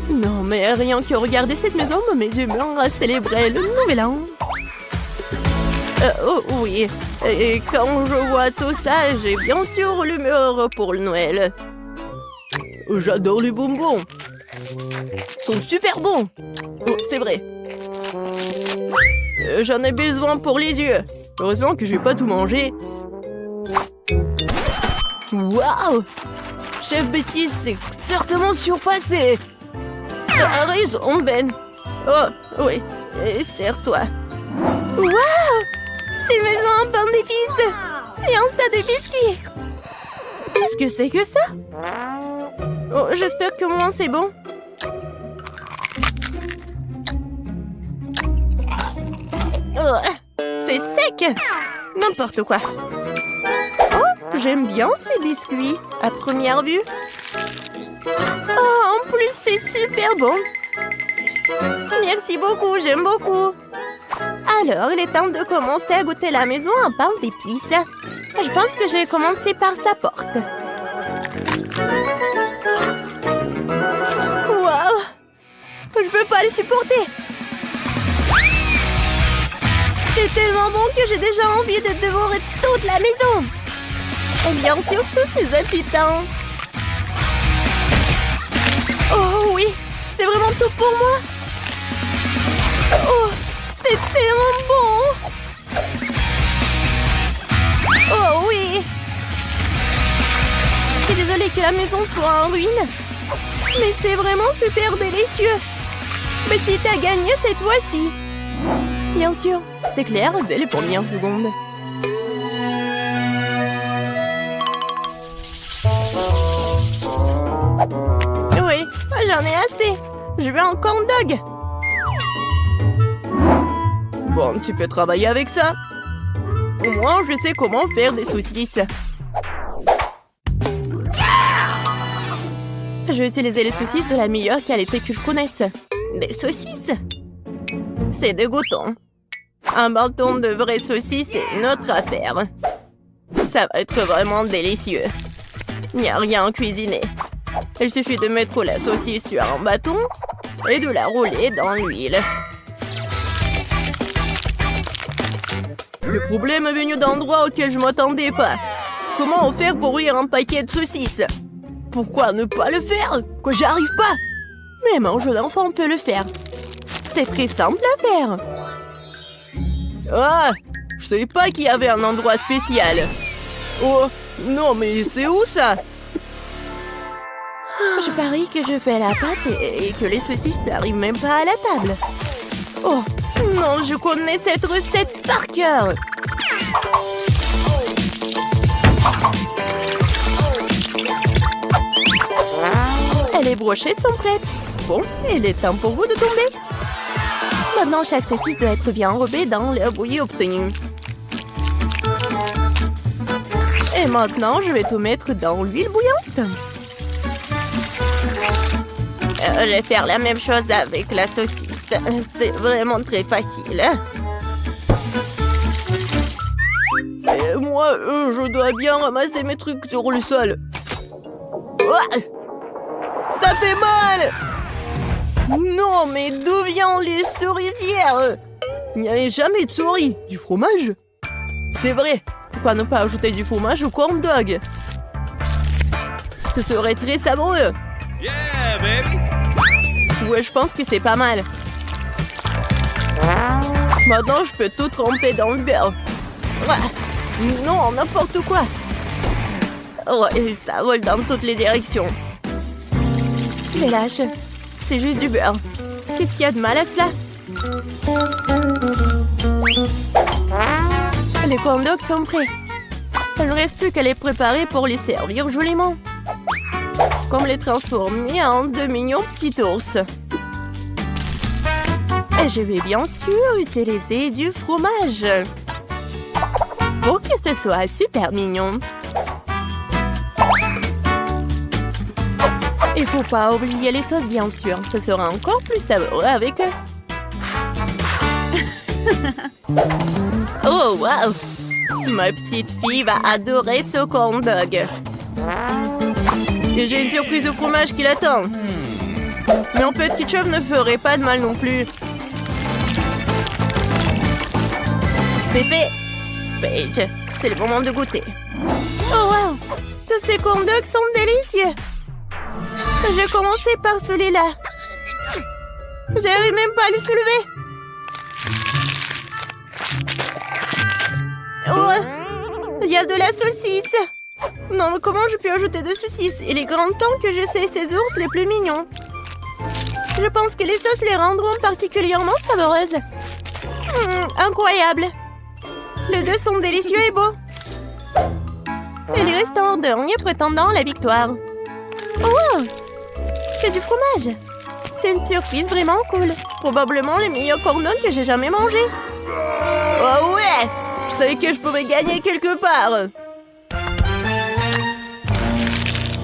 Non, mais rien que regarder cette maison me met d'humeur à célébrer le nouvel an. Oh oui, et quand je vois tout ça, j'ai bien sûr l'humeur pour le Noël. J'adore les bonbons. Ils sont super bons. Oh, c'est vrai. J'en ai besoin pour les yeux. Heureusement que je vais pas tout manger. Waouh! Chef Betty s'est certainement surpassé. T'as raison, Ben. Oh, oui. Serre-toi. Waouh! C'est maison en pain d'épices. Et un tas de biscuits. Qu'est-ce que c'est que ça? Oh, j'espère que moi c'est bon. Oh, c'est sec. N'importe quoi. Oh, j'aime bien ces biscuits. À première vue. Oh, super bon. Merci beaucoup, j'aime beaucoup. Alors, il est temps de commencer à goûter la maison en pain d'épices. Je pense que je vais commencer par sa porte. Wow! Je peux pas le supporter. C'est tellement bon que j'ai déjà envie de dévorer toute la maison. Et bien sûr, tous ces habitants. Oh oui, c'est vraiment tout pour moi. Oh, c'est tellement bon. Oh oui. Je suis désolée que la maison soit en ruine. Mais c'est vraiment super délicieux. Petite a gagné cette fois-ci. Bien sûr, c'était clair dès les premières secondes. Oui, j'en ai assez. Je veux un corn dog. Bon, tu peux travailler avec ça. Au moins, je sais comment faire des saucisses. Je vais utiliser les saucisses de la meilleure qualité que je connaisse. Des saucisses? C'est dégoûtant. Un bâton de vraies saucisses est une autre affaire. Ça va être vraiment délicieux. Il n'y a rien à cuisiner. Il suffit de mettre la saucisse sur un bâton et de la rouler dans l'huile. Le problème est venu d'endroits auxquels je ne m'attendais pas. Comment faire pour ouvrir un paquet de saucisses? Pourquoi ne pas le faire? Que j'y arrive pas? Même un jeune enfant peut le faire. C'est très simple à faire. Ah, je savais pas qu'il y avait un endroit spécial. Oh, non mais c'est où ça? Je parie que je fais la pâte et que les saucisses n'arrivent même pas à la table. Oh, non, je connais cette recette par cœur. Les brochettes sont prêtes. Bon, il est temps pour vous de tomber. Maintenant, chaque saucisse doit être bien enrobée dans le bouillie obtenu. Et maintenant, je vais tout mettre dans l'huile bouillante. Je vais faire la même chose avec la saucisse. C'est vraiment très facile. Et moi, je dois bien ramasser mes trucs sur le sol. Ah! Ça fait mal! Non, mais d'où viennent les souricières? Il n'y avait jamais de souris. Du fromage? C'est vrai. Pourquoi ne pas ajouter du fromage au corn dog? Ce serait très savoureux. Yeah, baby! Ouais, je pense que c'est pas mal. Maintenant, je peux tout tremper dans le beurre. Non, n'importe quoi. Ouais, ça vole dans toutes les directions. Mais lâche, c'est juste du beurre. Qu'est-ce qu'il y a de mal à cela? Les corn dogs sont prêts. Il ne reste plus qu'à les préparer pour les servir joliment. Comme les transformer en de mignons petits ours. Et je vais bien sûr utiliser du fromage. Pour que ce soit super mignon. Il faut pas oublier les sauces, bien sûr. Ce sera encore plus savoureux avec eux. Oh, wow! Ma petite fille va adorer ce corn dog. Et j'ai une surprise au fromage qui l'attend. Mais un peu de ketchup ne ferait pas de mal non plus. C'est fait! Paige, c'est le moment de goûter. Oh, wow! Tous ces corn dogs sont délicieux! Je vais commencer par celui-là. J'arrive même pas à le soulever. Oh, il y a de la saucisse. Non, mais comment je peux ajouter de saucisses? Il est grand temps que j'essaie ces ours les plus mignons. Je pense que les sauces les rendront particulièrement savoureuses. Incroyable. Les deux sont délicieux et beaux. Il reste un dernier prétendant à la victoire. Oh, c'est du fromage. C'est une surprise vraiment cool. Probablement le meilleur corn dog que j'ai jamais mangé. Oh ouais! Je savais que je pouvais gagner quelque part.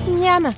Miam!